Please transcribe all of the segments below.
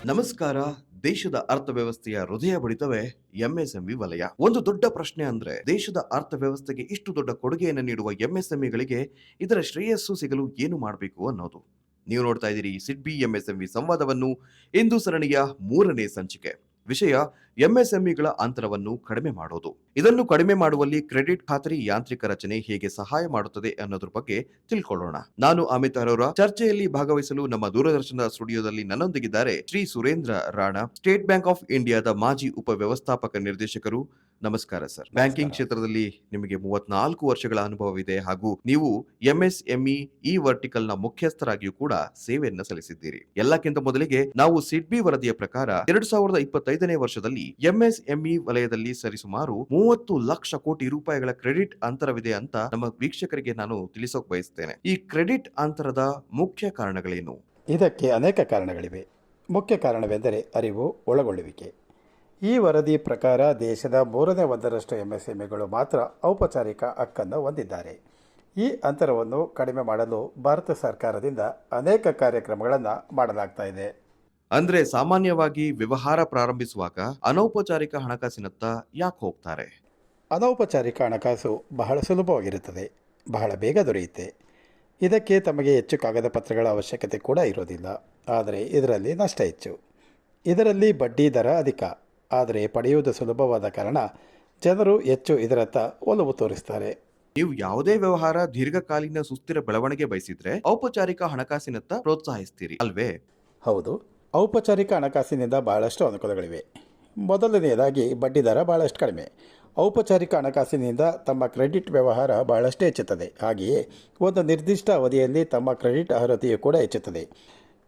ನಮಸ್ಕಾರ. ದೇಶದ ಅರ್ಥವ್ಯವಸ್ಥೆಯ ಹೃದಯ ಬಡಿತವೇ ಎಂಎಸ್ಎಂಇ ವಲಯ. ಒಂದು ದೊಡ್ಡ ಪ್ರಶ್ನೆ ಅಂದ್ರೆ ದೇಶದ ಅರ್ಥವ್ಯವಸ್ಥೆಗೆ ಇಷ್ಟು ದೊಡ್ಡ ಕೊಡುಗೆಯನ್ನು ನೀಡುವ ಎಂಎಸ್ಎಂಇಗಳಿಗೆ ಇದರ ಶ್ರೇಯಸ್ಸು ಸಿಗಲು ಏನು ಮಾಡಬೇಕು ಅನ್ನೋದು. ನೀವು ನೋಡ್ತಾ ಇದ್ದೀರಿ ಸಿಡ್ಬಿ ಎಂಎಸ್ಎಂಇ ಸಂವಾದವನ್ನು. ಇಂದು ಸರಣಿಯ 3ನೇ ಸಂಚಿಕೆ. ವಿಷಯ ಎಂಎಸ್ಎಂಇಗಳ ಅಂತರವನ್ನು ಕಡಿಮೆ ಮಾಡೋದು. ಇದನ್ನು ಕಡಿಮೆ ಮಾಡುವಲ್ಲಿ ಕ್ರೆಡಿಟ್ ಖಾತರಿ ಯಾಂತ್ರಿಕ ರಚನೆ ಹೇಗೆ ಸಹಾಯ ಮಾಡುತ್ತದೆ ಅನ್ನೋದ್ರ ಬಗ್ಗೆ ತಿಳ್ಕೊಳ್ಳೋಣ. ನಾನು ಅಮಿತ್ ಅರೋರಾ. ಚರ್ಚೆಯಲ್ಲಿ ಭಾಗವಹಿಸಲು ನಮ್ಮ ದೂರದರ್ಶನದ ಸ್ಟುಡಿಯೋದಲ್ಲಿ ನನ್ನೊಂದಿಗಿದ್ದಾರೆ Shri Surendra Rana, State Bank of ಇಂಡಿಯಾದ ಮಾಜಿ ಉಪವ್ಯವಸ್ಥಾಪಕ ನಿರ್ದೇಶಕರು. ನಮಸ್ಕಾರ ಸರ್. ಬ್ಯಾಂಕಿಂಗ್ ಕ್ಷೇತ್ರದಲ್ಲಿ ನಿಮಗೆ 34 ವರ್ಷಗಳ ಅನುಭವವಿದೆ ಹಾಗೂ ನೀವು ಎಂಎಸ್ಎಂಇ ಈ ವರ್ಟಿಕಲ್ ನ ಮುಖ್ಯಸ್ಥರಾಗಿಯೂ ಕೂಡ ಸೇವೆಯನ್ನು ಸಲ್ಲಿಸಿದ್ದೀರಿ. ಎಲ್ಲಕ್ಕಿಂತ ಮೊದಲಿಗೆ ನಾವು ಸಿಡ್ಬಿ ವರದಿಯ ಪ್ರಕಾರ 2025ನೇ ವರ್ಷದಲ್ಲಿ ಎಂಎಸ್ಎಂಇ ವಲಯದಲ್ಲಿ ಸರಿಸುಮಾರು 30 ಲಕ್ಷ ಕೋಟಿ ರೂಪಾಯಿಗಳ ಕ್ರೆಡಿಟ್ ಅಂತರವಿದೆ ಅಂತ ನಮ್ಮ ವೀಕ್ಷಕರಿಗೆ ನಾನು ತಿಳಿಸೋಕೆ ಬಯಸ್ತೇನೆ. ಈ ಕ್ರೆಡಿಟ್ ಅಂತರದ ಮುಖ್ಯ ಕಾರಣಗಳೇನು? ಇದಕ್ಕೆ ಅನೇಕ ಕಾರಣಗಳಿವೆ. ಮುಖ್ಯ ಕಾರಣವೆಂದರೆ ಅರಿವು, ಒಳಗೊಳ್ಳುವಿಕೆ. ಈ ವರದಿ ಪ್ರಕಾರ ದೇಶದ 1/3 ಎಂಎಸ್ಎಂಇಗಳು ಮಾತ್ರ ಔಪಚಾರಿಕ ಹಕ್ಕನ್ನು ಹೊಂದಿದ್ದಾರೆ. ಈ ಅಂತರವನ್ನು ಕಡಿಮೆ ಮಾಡಲು ಭಾರತ ಸರ್ಕಾರದಿಂದ ಅನೇಕ ಕಾರ್ಯಕ್ರಮಗಳನ್ನು ಮಾಡಲಾಗ್ತಾ ಇದೆ. ಅಂದ್ರೆ ಸಾಮಾನ್ಯವಾಗಿ ವ್ಯವಹಾರ ಪ್ರಾರಂಭಿಸುವಾಗ ಅನೌಪಚಾರಿಕ ಹಣಕಾಸಿನತ್ತ ಯಾಕೆ ಹೋಗ್ತಾರೆ? ಅನೌಪಚಾರಿಕ ಹಣಕಾಸು ಬಹಳ ಸುಲಭವಾಗಿರುತ್ತದೆ, ಬಹಳ ಬೇಗ ದೊರೆಯುತ್ತೆ. ಇದಕ್ಕೆ ತಮಗೆ ಹೆಚ್ಚು ಕಾಗದ ಪತ್ರಗಳ ಅವಶ್ಯಕತೆ ಕೂಡ ಇರೋದಿಲ್ಲ. ಆದರೆ ಇದರಲ್ಲಿ ನಷ್ಟ ಹೆಚ್ಚು. ಇದರಲ್ಲಿ ಬಡ್ಡಿ ದರ ಅಧಿಕ. ಆದರೆ ಪಡೆಯುವುದು ಸುಲಭವಾದ ಕಾರಣ ಜನರು ಹೆಚ್ಚು ಇದರತ್ತ ಒಲವು ತೋರಿಸ್ತಾರೆ. ನೀವು ಯಾವುದೇ ವ್ಯವಹಾರ ದೀರ್ಘಕಾಲೀನ ಸುಸ್ಥಿರ ಬೆಳವಣಿಗೆ ಬಯಸಿದ್ರೆ ಔಪಚಾರಿಕ ಹಣಕಾಸಿನತ್ತ ಪ್ರೋತ್ಸಾಹಿಸ್ತೀರಿ ಅಲ್ವೇ? ಹೌದು, ಔಪಚಾರಿಕ ಹಣಕಾಸಿನಿಂದ ಬಹಳಷ್ಟು ಅನುಕೂಲಗಳಿವೆ. ಮೊದಲನೆಯದಾಗಿ ಬಡ್ಡಿ ದರ ಬಹಳಷ್ಟು ಕಡಿಮೆ. ಔಪಚಾರಿಕ ಹಣಕಾಸಿನಿಂದ ತಮ್ಮ ಕ್ರೆಡಿಟ್ ವ್ಯವಹಾರ ಬಹಳಷ್ಟು ಹೆಚ್ಚುತ್ತದೆ. ಹಾಗೆಯೇ ಒಂದು ನಿರ್ದಿಷ್ಟ ಅವಧಿಯಲ್ಲಿ ತಮ್ಮ ಕ್ರೆಡಿಟ್ ಅರ್ಹತೆಯು ಕೂಡ ಹೆಚ್ಚುತ್ತದೆ.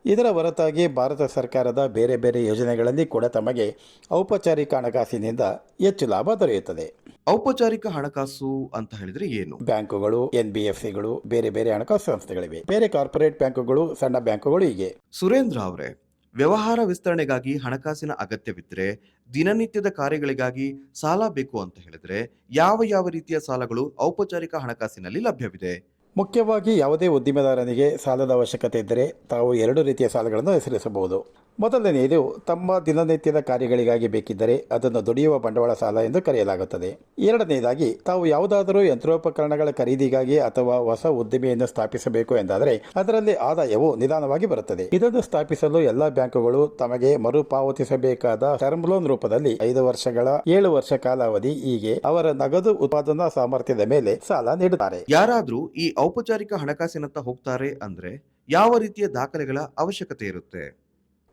ಇದರ ಹೊರತಾಗಿ ಭಾರತ ಸರ್ಕಾರದ ಬೇರೆ ಬೇರೆ ಯೋಜನೆಗಳಲ್ಲಿ ಕೂಡ ತಮಗೆ ಔಪಚಾರಿಕ ಹಣಕಾಸಿನಿಂದ ಹೆಚ್ಚು ಲಾಭ ದೊರೆಯುತ್ತದೆ. ಔಪಚಾರಿಕ ಹಣಕಾಸು ಅಂತ ಹೇಳಿದ್ರೆ ಏನು? ಬ್ಯಾಂಕುಗಳು, ಎನ್ಬಿಎಫ್ಸಿಗಳು, ಬೇರೆ ಬೇರೆ ಹಣಕಾಸು ಸಂಸ್ಥೆಗಳಿವೆ. ಬೇರೆ ಕಾರ್ಪೊರೇಟ್ ಬ್ಯಾಂಕುಗಳು, ಸಣ್ಣ ಬ್ಯಾಂಕುಗಳು ಹೀಗೆ. ಸುರೇಂದ್ರ ಅವರೇ, ವ್ಯವಹಾರ ವಿಸ್ತರಣೆಗಾಗಿ ಹಣಕಾಸಿನ ಅಗತ್ಯವಿದ್ರೆ, ದಿನನಿತ್ಯದ ಕಾರ್ಯಗಳಿಗಾಗಿ ಸಾಲ ಬೇಕು ಅಂತ ಹೇಳಿದ್ರೆ ಯಾವ ರೀತಿಯ ಸಾಲಗಳು ಔಪಚಾರಿಕ ಹಣಕಾಸಿನಲ್ಲಿ ಲಭ್ಯವಿದೆ? ಮುಖ್ಯವಾಗಿ ಯಾವುದೇ ಉದ್ದಿಮೆದಾರನಿಗೆ ಸಾಲದ ಅವಶ್ಯಕತೆ ಇದ್ದರೆ ತಾವು 2 ರೀತಿಯ ಸಾಲಗಳನ್ನು ಹೆಸರಿಸಬಹುದು. ಮೊದಲನೆಯದು ತಮ್ಮ ದಿನನಿತ್ಯದ ಕಾರ್ಯಗಳಿಗಾಗಿ ಬೇಕಿದ್ದರೆ ಅದನ್ನು ದುಡಿಯುವ ಬಂಡವಾಳ ಸಾಲ ಎಂದು ಕರೆಯಲಾಗುತ್ತದೆ. ಎರಡನೆಯದಾಗಿ ತಾವು ಯಾವುದಾದರೂ ಯಂತ್ರೋಪಕರಣಗಳ ಖರೀದಿಗಾಗಿ ಅಥವಾ ಹೊಸ ಉದ್ದಿಮೆಯನ್ನು ಸ್ಥಾಪಿಸಬೇಕು ಎಂದಾದರೆ ಅದರಲ್ಲಿ ಆದಾಯವು ನಿಧಾನವಾಗಿ ಬರುತ್ತದೆ. ಇದನ್ನು ಸ್ಥಾಪಿಸಲು ಎಲ್ಲ ಬ್ಯಾಂಕುಗಳು ತಮಗೆ ಮರುಪಾವತಿಸಬೇಕಾದ ಟರ್ಮ್ ಲೋನ್ ರೂಪದಲ್ಲಿ 5 ವರ್ಷಗಳ 7 ವರ್ಷ ಕಾಲಾವಧಿ ಹೀಗೆ ಅವರ ನಗದು ಉತ್ಪಾದನಾ ಸಾಮರ್ಥ್ಯದ ಮೇಲೆ ಸಾಲ ನೀಡುತ್ತಾರೆ. ಯಾರಾದ್ರೂ ಈ ಔಪಚಾರಿಕ ಹಣಕಾಸಿನತ್ತ ಹೋಗ್ತಾರೆ ಅಂದ್ರೆ ಯಾವ ರೀತಿಯ ದಾಖಲೆಗಳ ಅವಶ್ಯಕತೆ ಇರುತ್ತೆ?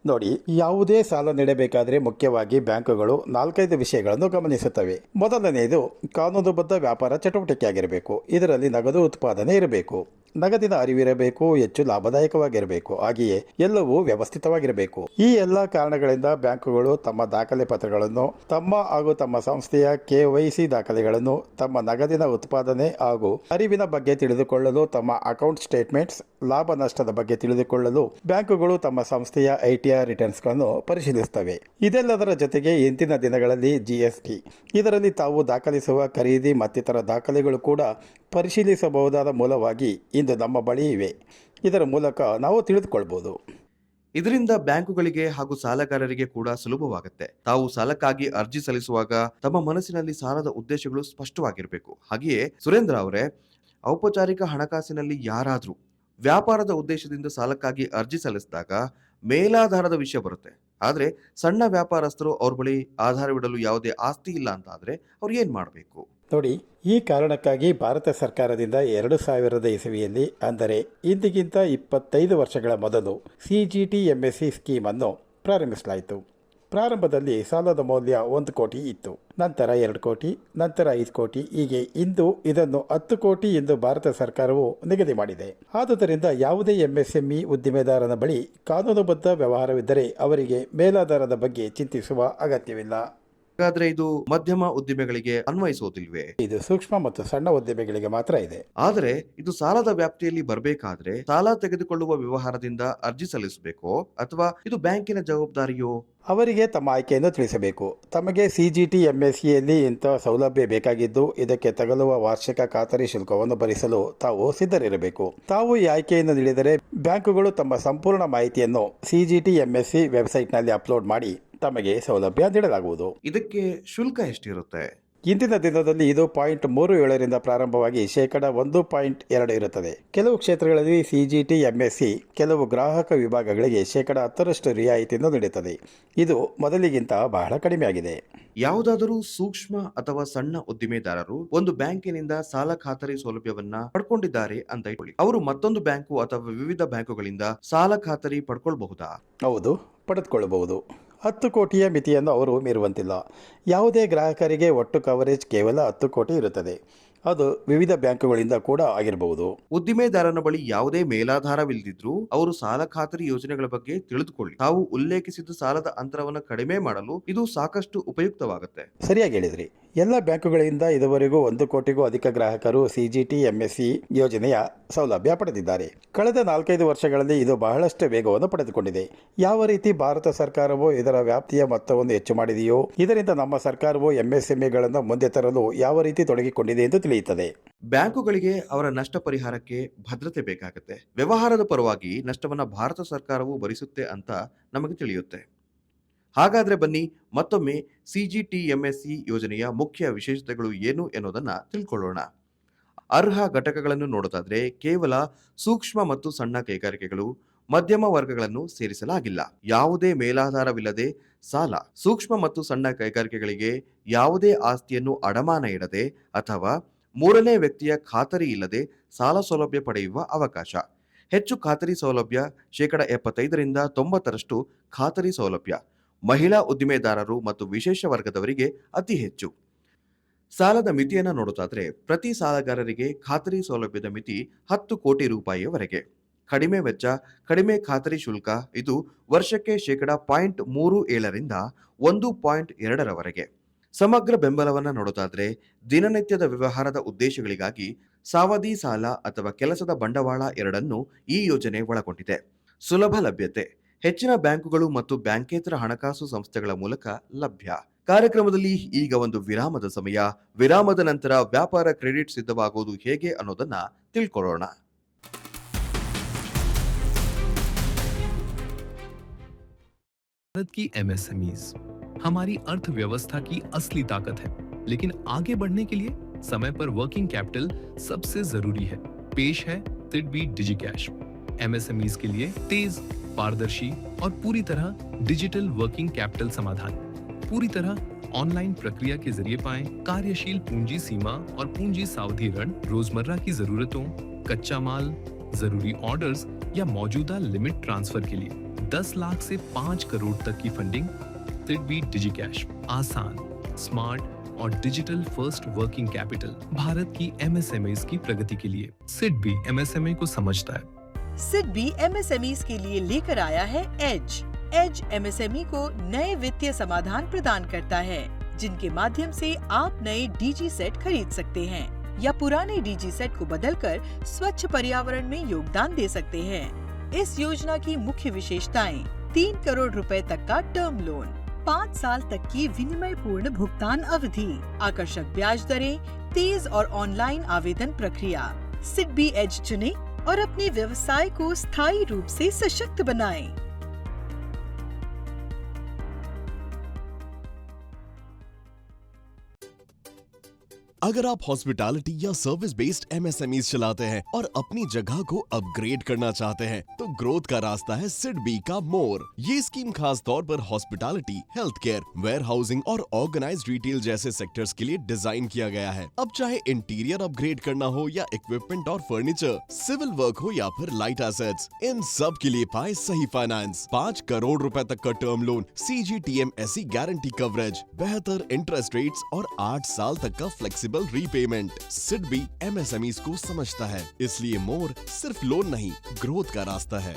ನೋಡಿ, ಯಾವುದೇ ಸಾಲ ನೀಡಬೇಕಾದರೆ ಮುಖ್ಯವಾಗಿ ಬ್ಯಾಂಕುಗಳು 4-5 ವಿಷಯಗಳನ್ನು ಗಮನಿಸುತ್ತವೆ. ಮೊದಲನೆಯದು ಕಾನೂನುಬದ್ಧ ವ್ಯಾಪಾರ ಚಟುವಟಿಕೆಯಾಗಿರಬೇಕು. ಇದರಲ್ಲಿ ನಗದು ಉತ್ಪಾದನೆ ಇರಬೇಕು, ನಗದಿನ ಅರಿವಿರಬೇಕು, ಹೆಚ್ಚು ಲಾಭದಾಯಕವಾಗಿರಬೇಕು, ಹಾಗೆಯೇ ಎಲ್ಲವೂ ವ್ಯವಸ್ಥಿತವಾಗಿರಬೇಕು. ಈ ಎಲ್ಲ ಕಾರಣಗಳಿಂದ ಬ್ಯಾಂಕುಗಳು ತಮ್ಮ ದಾಖಲೆ ಪತ್ರಗಳನ್ನು, ತಮ್ಮ ಹಾಗೂ ತಮ್ಮ ಸಂಸ್ಥೆಯ KYC ದಾಖಲೆಗಳನ್ನು, ತಮ್ಮ ನಗದಿನ ಉತ್ಪಾದನೆ ಹಾಗೂ ಅರಿವಿನ ಬಗ್ಗೆ ತಿಳಿದುಕೊಳ್ಳಲು, ತಮ್ಮ ಅಕೌಂಟ್ ಸ್ಟೇಟ್ಮೆಂಟ್ಸ್, ಲಾಭ ನಷ್ಟದ ಬಗ್ಗೆ ತಿಳಿದುಕೊಳ್ಳಲು ಬ್ಯಾಂಕುಗಳು ತಮ್ಮ ಸಂಸ್ಥೆಯ ITR ರಿಟರ್ನ್ಸ್ಗಳನ್ನು ಪರಿಶೀಲಿಸುತ್ತವೆ. ಇದೆಲ್ಲದರ ಜೊತೆಗೆ ಇಂದಿನ ದಿನಗಳಲ್ಲಿ GST, ಇದರಲ್ಲಿ ತಾವು ದಾಖಲಿಸುವ ಖರೀದಿ ಮತ್ತಿತರ ದಾಖಲೆಗಳು ಕೂಡ ಪರಿಶೀಲಿಸಬಹುದಾದ ಮೂಲವಾಗಿ ಇಂದು ನಮ್ಮ ಬಳಿ ಇವೆ. ಇದರ ಮೂಲಕ ನಾವು ತಿಳಿದುಕೊಳ್ಬಹುದು. ಇದರಿಂದ ಬ್ಯಾಂಕುಗಳಿಗೆ ಹಾಗೂ ಸಾಲಗಾರರಿಗೆ ಕೂಡ ಸುಲಭವಾಗುತ್ತೆ. ತಾವು ಸಾಲಕ್ಕಾಗಿ ಅರ್ಜಿ ಸಲ್ಲಿಸುವಾಗ ತಮ್ಮ ಮನಸ್ಸಿನಲ್ಲಿ ಸಾಲದ ಉದ್ದೇಶಗಳು ಸ್ಪಷ್ಟವಾಗಿರಬೇಕು. ಹಾಗೆಯೇ ಸುರೇಂದ್ರ ಅವರೇ, ಔಪಚಾರಿಕ ಹಣಕಾಸಿನಲ್ಲಿ ಯಾರಾದ್ರೂ ವ್ಯಾಪಾರದ ಉದ್ದೇಶದಿಂದ ಸಾಲಕ್ಕಾಗಿ ಅರ್ಜಿ ಸಲ್ಲಿಸಿದಾಗ ಮೇಲಾಧಾರದ ವಿಷಯ ಬರುತ್ತೆ. ಆದ್ರೆ ಸಣ್ಣ ವ್ಯಾಪಾರಸ್ಥರು ಅವ್ರ ಬಳಿ ಆಧಾರವಿಡಲು ಯಾವುದೇ ಆಸ್ತಿ ಇಲ್ಲ ಅಂತ ಆದ್ರೆ ಅವ್ರು ಏನ್ ಮಾಡಬೇಕು? ನೋಡಿ, ಈ ಕಾರಣಕ್ಕಾಗಿ ಭಾರತ ಸರ್ಕಾರದಿಂದ 2000 ಇಸವಿಯಲ್ಲಿ, ಅಂದರೆ ಇಂದಿಗಿಂತ 25 ವರ್ಷಗಳ ಮೊದಲು CGTMSE ಸ್ಕೀಮನ್ನು ಪ್ರಾರಂಭಿಸಲಾಯಿತು. ಪ್ರಾರಂಭದಲ್ಲಿ ಸಾಲದ ಮೌಲ್ಯ 1 ಕೋಟಿ ಇತ್ತು, ನಂತರ 2 ಕೋಟಿ, ನಂತರ 5 ಕೋಟಿ, ಹೀಗೆ ಇಂದು ಇದನ್ನು 10 ಕೋಟಿ ಎಂದು ಭಾರತ ಸರ್ಕಾರವು ನಿಗದಿ ಮಾಡಿದೆ. ಆದುದರಿಂದ ಯಾವುದೇ MSME ಉದ್ದಿಮೆದಾರನ ಬಳಿ ಕಾನೂನುಬದ್ಧ ವ್ಯವಹಾರವಿದ್ದರೆ ಅವರಿಗೆ ಮೇಲಾಧಾರದ ಬಗ್ಗೆ ಚಿಂತಿಸುವ ಅಗತ್ಯವಿಲ್ಲ. ಹಾಗಾದ್ರೆ ಇದು ಮಧ್ಯಮ ಉದ್ದಿಮೆಗಳಿಗೆ ಅನ್ವಯಿಸೋದಿಲ್ವೇ? ಇದು ಸೂಕ್ಷ್ಮ ಮತ್ತು ಸಣ್ಣ ಉದ್ಯಮಿಗಳಿಗೆ ಮಾತ್ರ ಇದೆ. ಆದರೆ ಇದು ಸಾಲದ ವ್ಯಾಪ್ತಿಯಲ್ಲಿ ಬರಬೇಕಾದ್ರೆ ಸಾಲ ತೆಗೆದುಕೊಳ್ಳುವ ವ್ಯವಹಾರದಿಂದ ಅರ್ಜಿ ಸಲ್ಲಿಸಬೇಕೋ ಅಥವಾ ಇದು ಬ್ಯಾಂಕಿನ ಜವಾಬ್ದಾರಿಯೋ? ಅವರಿಗೆ ತಮ್ಮ ಆಯ್ಕೆಯನ್ನು ತಿಳಿಸಬೇಕು. ತಮಗೆ ಸಿಜಿಟಿ ಎಂಎಸ್ಸಿಯಲ್ಲಿ ಇಂತಹ ಸೌಲಭ್ಯ ಬೇಕಾಗಿದ್ದು ಇದಕ್ಕೆ ತಗಲುವ ವಾರ್ಷಿಕ ಖಾತರಿ ಶುಲ್ಕವನ್ನು ಭರಿಸಲು ತಾವು ಸಿದ್ಧರಿರಬೇಕು. ತಾವು ಈ ಆಯ್ಕೆಯನ್ನು ನೀಡಿದರೆ ಬ್ಯಾಂಕುಗಳು ತಮ್ಮ ಸಂಪೂರ್ಣ ಮಾಹಿತಿಯನ್ನು ಸಿಜಿಟಿ ಎಂಎಸ್ಸಿ ವೆಬ್ಸೈಟ್ನಲ್ಲಿ ಅಪ್ಲೋಡ್ ಮಾಡಿ ತಮಗೆ ಸೌಲಭ್ಯ ನೀಡಲಾಗುವುದು. ಇದಕ್ಕೆ ಶುಲ್ಕ ಎಷ್ಟಿರುತ್ತೆ? ಇಂದಿನ ದಿನದಲ್ಲಿ ಇದು 0.37ರಿಂದ ಪ್ರಾರಂಭವಾಗಿ %1.2 ಇರುತ್ತದೆ. ಕೆಲವು ಕ್ಷೇತ್ರಗಳಲ್ಲಿ ಸಿಜಿಟಿ ಎಂಎಸ್ಸಿ ಕೆಲವು ಗ್ರಾಹಕ ವಿಭಾಗಗಳಿಗೆ %10 ರಿಯಾಯಿತಿಯನ್ನು ನೀಡುತ್ತದೆ. ಇದು ಮೊದಲಿಗಿಂತ ಬಹಳ ಕಡಿಮೆಯಾಗಿದೆ. ಯಾವುದಾದರೂ ಸೂಕ್ಷ್ಮ ಅಥವಾ ಸಣ್ಣ ಉದ್ದಿಮೆದಾರರು ಒಂದು ಬ್ಯಾಂಕಿನಿಂದ ಸಾಲ ಖಾತರಿ ಸೌಲಭ್ಯವನ್ನ ಪಡ್ಕೊಂಡಿದ್ದಾರೆ ಅಂತ ಇಟ್ಕೊಳ್ಳಿ. ಅವರು ಮತ್ತೊಂದು ಬ್ಯಾಂಕು ಅಥವಾ ವಿವಿಧ ಬ್ಯಾಂಕುಗಳಿಂದ ಸಾಲ ಖಾತರಿ ಪಡ್ಕೊಳ್ಬಹುದಾ? ಹೌದು, ಪಡೆದುಕೊಳ್ಳಬಹುದು. 10 ಕೋಟಿಯ ಮಿತಿಯನ್ನು ಅವರು ಮೀರುವಂತಿಲ್ಲ. ಯಾವುದೇ ಗ್ರಾಹಕರಿಗೆ ಒಟ್ಟು ಕವರೇಜ್ ಕೇವಲ 10 ಕೋಟಿ ಇರುತ್ತದೆ. ಅದು ವಿವಿಧ ಬ್ಯಾಂಕುಗಳಿಂದ ಕೂಡ ಆಗಿರಬಹುದು. ಉದ್ದಿಮೆದಾರನ ಬಳಿ ಯಾವುದೇ ಮೇಲಾಧಾರವಿಲ್ಲದಿದ್ರೂ ಅವರು ಸಾಲ ಖಾತರಿ ಯೋಜನೆಗಳ ಬಗ್ಗೆ ತಿಳಿದುಕೊಳ್ಳಿ. ತಾವು ಉಲ್ಲೇಖಿಸಿದ ಸಾಲದ ಅಂತರವನ್ನು ಕಡಿಮೆ ಮಾಡಲು ಇದು ಸಾಕಷ್ಟು ಉಪಯುಕ್ತವಾಗುತ್ತೆ. ಸರಿಯಾಗಿ ಹೇಳಿದ್ರಿ. ಎಲ್ಲ ಬ್ಯಾಂಕುಗಳಿಂದ ಇದುವರೆಗೂ 1 ಕೋಟಿಗೂ ಅಧಿಕ ಗ್ರಾಹಕರು ಸಿಜಿಟಿ ಎಂಎಸ್ಸಿ ಯೋಜನೆಯ ಸೌಲಭ್ಯ ಪಡೆದಿದ್ದಾರೆ. ಕಳೆದ 4-5 ವರ್ಷಗಳಲ್ಲಿ ಇದು ಬಹಳಷ್ಟು ವೇಗವನ್ನು ಪಡೆದುಕೊಂಡಿದೆ. ಯಾವ ರೀತಿ ಭಾರತ ಸರ್ಕಾರವು ಇದರ ವ್ಯಾಪ್ತಿಯ ಮೊತ್ತವನ್ನು ಹೆಚ್ಚು ಮಾಡಿದೆಯೋ ಇದರಿಂದ ನಮ್ಮ ಸರ್ಕಾರವು ಎಂಎಸ್ಎಂಇಗಳನ್ನು ಮುಂದೆ ತರಲು ಯಾವ ರೀತಿ ತೊಡಗಿಕೊಂಡಿದೆ ಎಂದು ತಿಳಿಯುತ್ತದೆ. ಬ್ಯಾಂಕುಗಳಿಗೆ ಅವರ ನಷ್ಟ ಪರಿಹಾರಕ್ಕೆ ಭದ್ರತೆ ಬೇಕಾಗುತ್ತೆ. ವ್ಯವಹಾರದ ಪರವಾಗಿ ನಷ್ಟವನ್ನ ಭಾರತ ಸರ್ಕಾರವು ಭರಿಸುತ್ತೆ ಅಂತ ನಮಗೆ ತಿಳಿಯುತ್ತೆ. ಹಾಗಾದ್ರೆ ಬನ್ನಿ ಮತ್ತೊಮ್ಮೆ ಸಿಜಿಟಿಎಂಎಸ್ಸಿ ಯೋಜನೆಯ ಮುಖ್ಯ ವಿಶೇಷತೆಗಳು ಏನು ಎನ್ನುವುದನ್ನ ತಿಳ್ಕೊಳ್ಳೋಣ. ಅರ್ಹ ಘಟಕಗಳನ್ನು ನೋಡೋದಾದ್ರೆ ಕೇವಲ ಸೂಕ್ಷ್ಮ ಮತ್ತು ಸಣ್ಣ ಕೈಗಾರಿಕೆಗಳು, ಮಧ್ಯಮ ವರ್ಗಗಳನ್ನು ಸೇರಿಸಲಾಗಿಲ್ಲ. ಯಾವುದೇ ಮೇಲಾಧಾರವಿಲ್ಲದೆ ಸಾಲ. ಸೂಕ್ಷ್ಮ ಮತ್ತು ಸಣ್ಣ ಕೈಗಾರಿಕೆಗಳಿಗೆ ಯಾವುದೇ ಆಸ್ತಿಯನ್ನು ಅಡಮಾನ ಇಡದೆ ಅಥವಾ ಮೂರನೇ ವ್ಯಕ್ತಿಯ ಖಾತರಿ ಇಲ್ಲದೆ ಸಾಲ ಸೌಲಭ್ಯ ಪಡೆಯುವ ಅವಕಾಶ. ಹೆಚ್ಚು ಖಾತರಿ ಸೌಲಭ್ಯ %75ರಿಂದ 90ರಷ್ಟು ಖಾತರಿ ಸೌಲಭ್ಯ. ಮಹಿಳಾ ಉದ್ದಿಮೆದಾರರು ಮತ್ತು ವಿಶೇಷ ವರ್ಗದವರಿಗೆ ಅತಿ ಹೆಚ್ಚು. ಸಾಲದ ಮಿತಿಯನ್ನು ನೋಡೋದಾದ್ರೆ ಪ್ರತಿ ಸಾಲಗಾರರಿಗೆ ಖಾತರಿ ಸೌಲಭ್ಯದ ಮಿತಿ 10 ಕೋಟಿ ರೂಪಾಯಿಯವರೆಗೆ. ಕಡಿಮೆ ವೆಚ್ಚ, ಕಡಿಮೆ ಖಾತರಿ ಶುಲ್ಕ. ಇದು ವರ್ಷಕ್ಕೆ %0.37ರಿಂದ 1.2ರವರೆಗೆ. ಸಮಗ್ರ ಬೆಂಬಲವನ್ನು ನೋಡೋದಾದ್ರೆ ದಿನನಿತ್ಯದ ವ್ಯವಹಾರದ ಉದ್ದೇಶಗಳಿಗಾಗಿ ಸಾವಧಿ ಸಾಲ ಅಥವಾ ಕೆಲಸದ ಬಂಡವಾಳ ಎರಡನ್ನೂ ಈ ಯೋಜನೆ ಒಳಗೊಂಡಿದೆ. ಸುಲಭ ಲಭ್ಯತೆ. ಹೆಚ್ಚಿನ ಬ್ಯಾಂಕುಗಳು ಮತ್ತು ಬ್ಯಾಂಕೇತರ ಹಣಕಾಸು ಸಂಸ್ಥೆಗಳ ಮೂಲಕ ಲಭ್ಯ. ಕಾರ್ಯಕ್ರಮದಲ್ಲಿ ಈಗ ಒಂದು ವಿರಾಮದ ಸಮಯ. ವಿರಾಮದ ನಂತರ ವ್ಯಾಪಾರ ಕ್ರೆಡಿಟ್ ಸಿದ್ಧವಾಗುವುದು ಹೇಗೆ ಅನ್ನೋದನ್ನ ತಿಳ್ಕೊಳ್ಳೋಣ. भारत की एमएसएमईज हमारी अर्थव्यवस्था की असली ताकत है, लेकिन आगे बढ़ने के लिए समय पर वर्किंग कैपिटल सबसे जरूरी है। पेश है सिडबी डिजिकैश, एमएसएमईज के लिए तेज, पारदर्शी और पूरी तरह डिजिटल वर्किंग कैपिटल समाधान। पूरी तरह ऑनलाइन प्रक्रिया के जरिए पाएं कार्यशील पूंजी सीमा और पूंजी सावधि ऋण, रोजमर्रा की जरूरतों, कच्चा माल, जरूरी ऑर्डर्स या मौजूदा लिमिट ट्रांसफर के लिए 10 लाख से 5 करोड़ तक की फंडिंग। सिडबी डिजिकैश, आसान, स्मार्ट और digital first working capital Bharat की एमएसएमईज की प्रगति के लिए। सिडबी एमएसएमई को समझता है। सिडबी एमएसएमईज के लिए लेकर आया है एज एमएसएमई को नए वित्तीय समाधान प्रदान करता है, जिनके माध्यम से आप नए डीजी सेट खरीद सकते हैं या पुराने डीजी सेट को बदलकर स्वच्छ पर्यावरण में योगदान दे सकते हैं। इस योजना की मुख्य विशेषताएं: 3 करोड़ रुपए तक का टर्म लोन, 5 साल तक की विनिमय पूर्ण भुगतान अवधि, आकर्षक ब्याज दरें, तेज और ऑनलाइन आवेदन प्रक्रिया। सिडबी एज चुनें और अपने व्यवसाय को स्थायी रूप से सशक्त बनाएं। अगर आप हॉस्पिटैलिटी या सर्विस बेस्ड एमएसएमई चलाते हैं और अपनी जगह को अपग्रेड करना चाहते हैं तो ग्रोथ का रास्ता है सिडबी का मोर। ये स्कीम खास तौर पर hospitality, health care, warehousing और ऑर्गेनाइज्ड रिटेल जैसे सेक्टर्स के लिए डिजाइन किया गया है। अब चाहे इंटीरियर अपग्रेड करना हो या इक्विपमेंट और फर्नीचर, सिविल वर्क हो या फिर लाइट एसेट्स, इन सब के लिए पाए सही फाइनेंस। 5 करोड़ रुपए तक का term loan, CGTMSE guarantee coverage, बेहतर इंटरेस्ट रेट्स और 8 साल तक का फ्लेक्सिबल रीपेमेंट। सिडबी एमएसएमईज को समझता है, इसलिए मोर सिर्फ लोन नहीं, ग्रोथ का रास्ता है।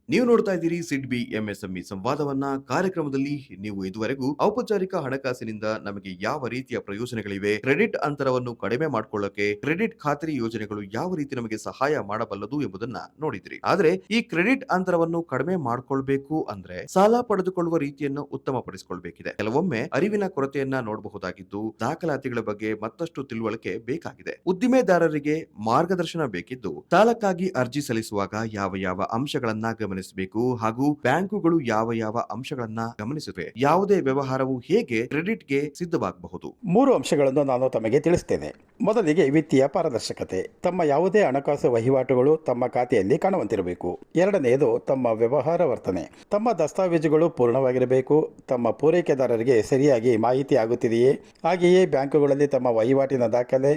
ನೀವು ನೋಡ್ತಾ ಇದ್ದೀರಿ ಸಿಡ್ಬಿ ಎಂಎಸ್ಎಂಇ ಸಂವಾದವನ್ನ. ಕಾರ್ಯಕ್ರಮದಲ್ಲಿ ನೀವು ಇದುವರೆಗೂ ಔಪಚಾರಿಕ ಹಣಕಾಸಿನಿಂದ ನಮಗೆ ಯಾವ ರೀತಿಯ ಪ್ರಯೋಜನಗಳಿವೆ, ಕ್ರೆಡಿಟ್ ಅಂತರವನ್ನು ಕಡಿಮೆ ಮಾಡಿಕೊಳ್ಳಕ್ಕೆ ಕ್ರೆಡಿಟ್ ಖಾತರಿ ಯೋಜನೆಗಳು ಯಾವ ರೀತಿ ನಮಗೆ ಸಹಾಯ ಮಾಡಬಲ್ಲದು ಎಂಬುದನ್ನ ನೋಡಿದಿರಿ. ಆದ್ರೆ ಈ ಕ್ರೆಡಿಟ್ ಅಂತರವನ್ನು ಕಡಿಮೆ ಮಾಡ್ಕೊಳ್ಬೇಕು ಅಂದ್ರೆ ಸಾಲ ಪಡೆದುಕೊಳ್ಳುವ ರೀತಿಯನ್ನು ಉತ್ತಮಪಡಿಸಿಕೊಳ್ಬೇಕಿದೆ. ಕೆಲವೊಮ್ಮೆ ಅರಿವಿನ ಕೊರತೆಯನ್ನ ನೋಡಬಹುದಾಗಿದ್ದು, ದಾಖಲಾತಿಗಳ ಬಗ್ಗೆ ಮತ್ತಷ್ಟು ತಿಳುವಳಿಕೆ ಬೇಕಾಗಿದೆ. ಉದ್ದಿಮೆದಾರರಿಗೆ ಮಾರ್ಗದರ್ಶನ ಬೇಕಿದ್ದು, ಸಾಲಕ್ಕಾಗಿ ಅರ್ಜಿ ಸಲ್ಲಿಸುವಾಗ ಯಾವ ಅಂಶಗಳನ್ನ ಗಮನಿಸಬೇಕು ಹಾಗೂ ಬ್ಯಾಂಕುಗಳು ಯಾವ ಅಂಶಗಳನ್ನ ಗಮನಿಸುತ್ತವೆ, ಯಾವುದೇ ವ್ಯವಹಾರವು ಹೇಗೆ ಕ್ರೆಡಿಟ್ಗೆ ಸಿದ್ಧವಾಗಬಹುದು. 3 ಅಂಶಗಳನ್ನು ನಾನು ತಮಗೆ ತಿಳಿಸ್ತೇನೆ. ಮೊದಲಿಗೆ ವಿತ್ತೀಯ ಪಾರದರ್ಶಕತೆ. ತಮ್ಮ ಯಾವುದೇ ಹಣಕಾಸು ವಹಿವಾಟುಗಳು ತಮ್ಮ ಖಾತೆಯಲ್ಲಿ ಕಾಣುವಂತಿರಬೇಕು. ಎರಡನೆಯದು ತಮ್ಮ ವ್ಯವಹಾರ ವರ್ತನೆ. ತಮ್ಮ ದಸ್ತಾವೇಜುಗಳು ಪೂರ್ಣವಾಗಿರಬೇಕು. ತಮ್ಮ ಪೂರೈಕೆದಾರರಿಗೆ ಸರಿಯಾಗಿ ಮಾಹಿತಿ ಆಗುತ್ತಿದೆಯೇ, ಹಾಗೆಯೇ ಬ್ಯಾಂಕುಗಳಲ್ಲಿ ತಮ್ಮ ವಹಿವಾಟಿನ ದಾಖಲೆ,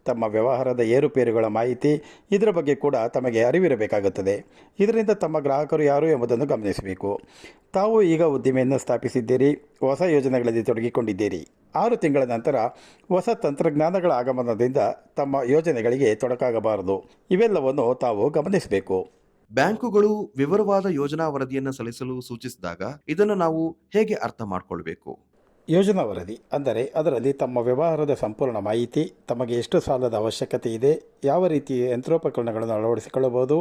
ತಮ್ಮ ವ್ಯವಹಾರದ ಏರುಪೇರುಗಳ ಮಾಹಿತಿ, ಇದರ ಬಗ್ಗೆ ಕೂಡ ತಮಗೆ ಅರಿವಿರಬೇಕಾಗುತ್ತದೆ. ಇದರಿಂದ ತಮ್ಮ ಗ್ರಾಹಕರು ಯಾರು ಎಂಬುದನ್ನು ಗಮನಿಸಬೇಕು. ತಾವು ಈಗ ಉದ್ದಿಮೆಯನ್ನು ಸ್ಥಾಪಿಸಿದ್ದೀರಿ, ಹೊಸ ಯೋಜನೆಗಳಲ್ಲಿ ತೊಡಗಿಕೊಂಡಿದ್ದೀರಿ. 6 ತಿಂಗಳ ನಂತರ ಹೊಸ ತಂತ್ರಜ್ಞಾನಗಳ ಆಗಮನದಿಂದ ತಮ್ಮ ಯೋಜನೆಗಳಿಗೆ ತೊಡಕಾಗಬಾರದು. ಇವೆಲ್ಲವನ್ನು ತಾವು ಗಮನಿಸಬೇಕು. ಬ್ಯಾಂಕುಗಳು ವಿವರವಾದ ಯೋಜನಾ ವರದಿಯನ್ನು ಸಲ್ಲಿಸಲು ಸೂಚಿಸಿದಾಗ ಇದನ್ನು ನಾವು ಹೇಗೆ ಅರ್ಥ ಮಾಡಿಕೊಳ್ಬೇಕು? ಯೋಜನಾ ವರದಿ ಅಂದರೆ ಅದರಲ್ಲಿ ತಮ್ಮ ವ್ಯವಹಾರದ ಸಂಪೂರ್ಣ ಮಾಹಿತಿ, ತಮಗೆ ಎಷ್ಟು ಸಾಲದ ಅವಶ್ಯಕತೆ ಇದೆ, ಯಾವ ರೀತಿಯ ಯಂತ್ರೋಪಕರಣಗಳನ್ನು ಅಳವಡಿಸಿಕೊಳ್ಳಬಹುದು,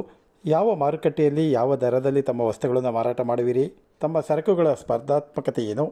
ಯಾವ ಮಾರುಕಟ್ಟೆಯಲ್ಲಿ ಯಾವ ದರದಲ್ಲಿ ತಮ್ಮ ವಸ್ತುಗಳನ್ನು ಮಾರಾಟ ಮಾಡುವಿರಿ, ತಮ್ಮ ಸರಕುಗಳ ಸ್ಪರ್ಧಾತ್ಮಕತೆ ಏನು,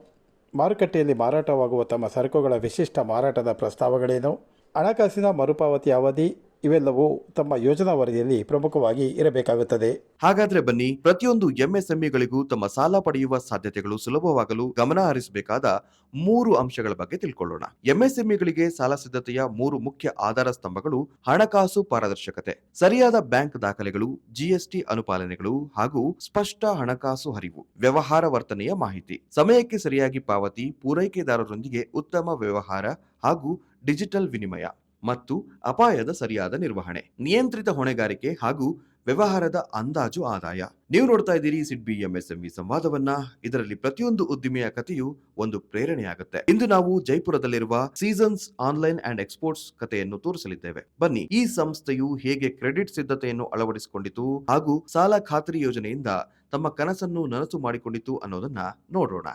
ಮಾರುಕಟ್ಟೆಯಲ್ಲಿ ಮಾರಾಟವಾಗುವ ತಮ್ಮ ಸರಕುಗಳ ವಿಶಿಷ್ಟ ಮಾರಾಟದ ಪ್ರಸ್ತಾವಗಳೇನು, ಹಣಕಾಸಿನ ಮರುಪಾವತಿ ಅವಧಿ, ಇವೆಲ್ಲವೂ ತಮ್ಮ ಯೋಜನಾ ವರದಿಯಲ್ಲಿ ಪ್ರಮುಖವಾಗಿ ಇರಬೇಕಾಗುತ್ತದೆ. ಹಾಗಾದ್ರೆ ಬನ್ನಿ, ಪ್ರತಿಯೊಂದು ಎಂಎಸ್ಎಂಇಗಳಿಗೂ ತಮ್ಮ ಸಾಲ ಪಡೆಯುವ ಸಾಧ್ಯತೆಗಳು ಸುಲಭವಾಗಲು ಗಮನ ಹರಿಸಬೇಕಾದ 3 ಅಂಶಗಳ ಬಗ್ಗೆ ತಿಳ್ಕೊಳ್ಳೋಣ. ಎಂಎಸ್ಎಂಇಗಳಿಗೆ ಸಾಲ ಸಿದ್ಧತೆಯ 3 ಮುಖ್ಯ ಆಧಾರ ಸ್ತಂಭಗಳು ಹಣಕಾಸು ಪಾರದರ್ಶಕತೆ, ಸರಿಯಾದ ಬ್ಯಾಂಕ್ ದಾಖಲೆಗಳು, ಜಿಎಸ್ಟಿ ಅನುಪಾಲನೆಗಳು ಹಾಗೂ ಸ್ಪಷ್ಟ ಹಣಕಾಸು ಹರಿವು, ವ್ಯವಹಾರ ವರ್ತನೆಯ ಮಾಹಿತಿ, ಸಮಯಕ್ಕೆ ಸರಿಯಾಗಿ ಪಾವತಿ, ಪೂರೈಕೆದಾರರೊಂದಿಗೆ ಉತ್ತಮ ವ್ಯವಹಾರ ಹಾಗೂ ಡಿಜಿಟಲ್ ವಿನಿಮಯ ಮತ್ತು ಅಪಾಯದ ಸರಿಯಾದ ನಿರ್ವಹಣೆ, ನಿಯಂತ್ರಿತ ಹೊಣೆಗಾರಿಕೆ ಹಾಗೂ ವ್ಯವಹಾರದ ಅಂದಾಜು ಆದಾಯ. ನೀವು ನೋಡ್ತಾ ಇದ್ದೀರಿ ಸಿಡ್ಬಿ ಎಂಎಸ್ಎಂಇ ಸಂವಾದವನ್ನ. ಇದರಲ್ಲಿ ಪ್ರತಿಯೊಂದು ಉದ್ದಿಮೆಯ ಕಥೆಯು ಒಂದು ಪ್ರೇರಣೆಯಾಗುತ್ತೆ. ಇಂದು ನಾವು ಜೈಪುರದಲ್ಲಿರುವ ಸೀಸನ್ಸ್ ಆನ್ಲೈನ್ ಅಂಡ್ ಎಕ್ಸ್ಪೋರ್ಟ್ಸ್ ಕಥೆಯನ್ನು ತೋರಿಸಲಿದ್ದೇವೆ. ಬನ್ನಿ, ಈ ಸಂಸ್ಥೆಯು ಹೇಗೆ ಕ್ರೆಡಿಟ್ ಸಿದ್ಧತೆಯನ್ನು ಅಳವಡಿಸಿಕೊಂಡಿತು ಹಾಗೂ ಸಾಲ ಖಾತರಿ ಯೋಜನೆಯಿಂದ ತಮ್ಮ ಕನಸನ್ನು ನನಸು ಮಾಡಿಕೊಂಡಿತು ಅನ್ನೋದನ್ನ ನೋಡೋಣ.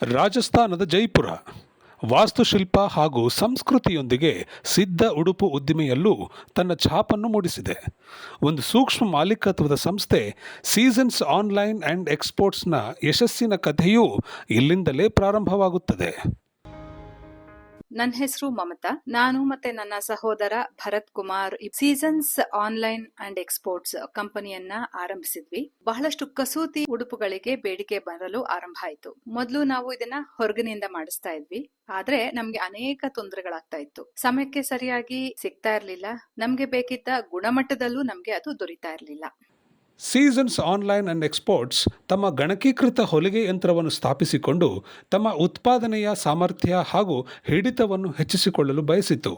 ರಾಜಸ್ಥಾನದ ಜೈಪುರ ವಾಸ್ತುಶಿಲ್ಪ ಹಾಗೂ ಸಂಸ್ಕೃತಿಯೊಂದಿಗೆ ಸಿದ್ಧ ಉಡುಪು ಉದ್ದಿಮೆಯಲ್ಲೂ ತನ್ನ ಛಾಪನ್ನು ಮೂಡಿಸಿದೆ. ಒಂದು ಸೂಕ್ಷ್ಮ ಮಾಲೀಕತ್ವದ ಸಂಸ್ಥೆ ಸೀಸನ್ಸ್ ಆನ್ಲೈನ್ ಆ್ಯಂಡ್ ಎಕ್ಸ್ಪೋರ್ಟ್ಸ್ನ ಯಶಸ್ಸಿನ ಕಥೆಯೂ ಇಲ್ಲಿಂದಲೇ ಪ್ರಾರಂಭವಾಗುತ್ತದೆ. ನನ್ನ ಹೆಸರು ಮಮತಾ. ನಾನು ಮತ್ತೆ ನನ್ನ ಸಹೋದರ Bharat Kumar seasons online and exports ಕಂಪನಿಯನ್ನ ಆರಂಭಿಸಿದ್ವಿ. ಬಹಳಷ್ಟು ಕಸೂತಿ ಉಡುಪುಗಳಿಗೆ ಬೇಡಿಕೆ ಬರಲು ಆರಂಭ ಆಯ್ತು. ಮೊದಲು ನಾವು ಇದನ್ನ ಹೊರಗಿನಿಂದ ಮಾಡಿಸ್ತಾ ಇದ್ವಿ. ಆದ್ರೆ ನಮ್ಗೆ ಅನೇಕ ತೊಂದರೆಗಳಾಗ್ತಾ ಇತ್ತು. ಸಮಯಕ್ಕೆ ಸರಿಯಾಗಿ ಸಿಗ್ತಾ ಇರ್ಲಿಲ್ಲ. ನಮ್ಗೆ ಬೇಕಿದ್ದ ಗುಣಮಟ್ಟದಲ್ಲೂ ನಮ್ಗೆ ಅದು ದೊರೀತಾ ಇರ್ಲಿಲ್ಲ. ಸೀಸನ್ಸ್ ಆನ್ಲೈನ್ ಅಂಡ್ ಎಕ್ಸ್ಪೋರ್ಟ್ಸ್ ತಮ್ಮ ಗಣಕೀಕೃತ ಹೊಲಿಗೆ ಯಂತ್ರವನ್ನು ಸ್ಥಾಪಿಸಿಕೊಂಡು ತಮ್ಮ ಉತ್ಪಾದನೆಯ ಸಾಮರ್ಥ್ಯ ಹಾಗೂ ಹಿಡಿತವನ್ನು ಹೆಚ್ಚಿಸಿಕೊಳ್ಳಲು ಬಯಸಿತು.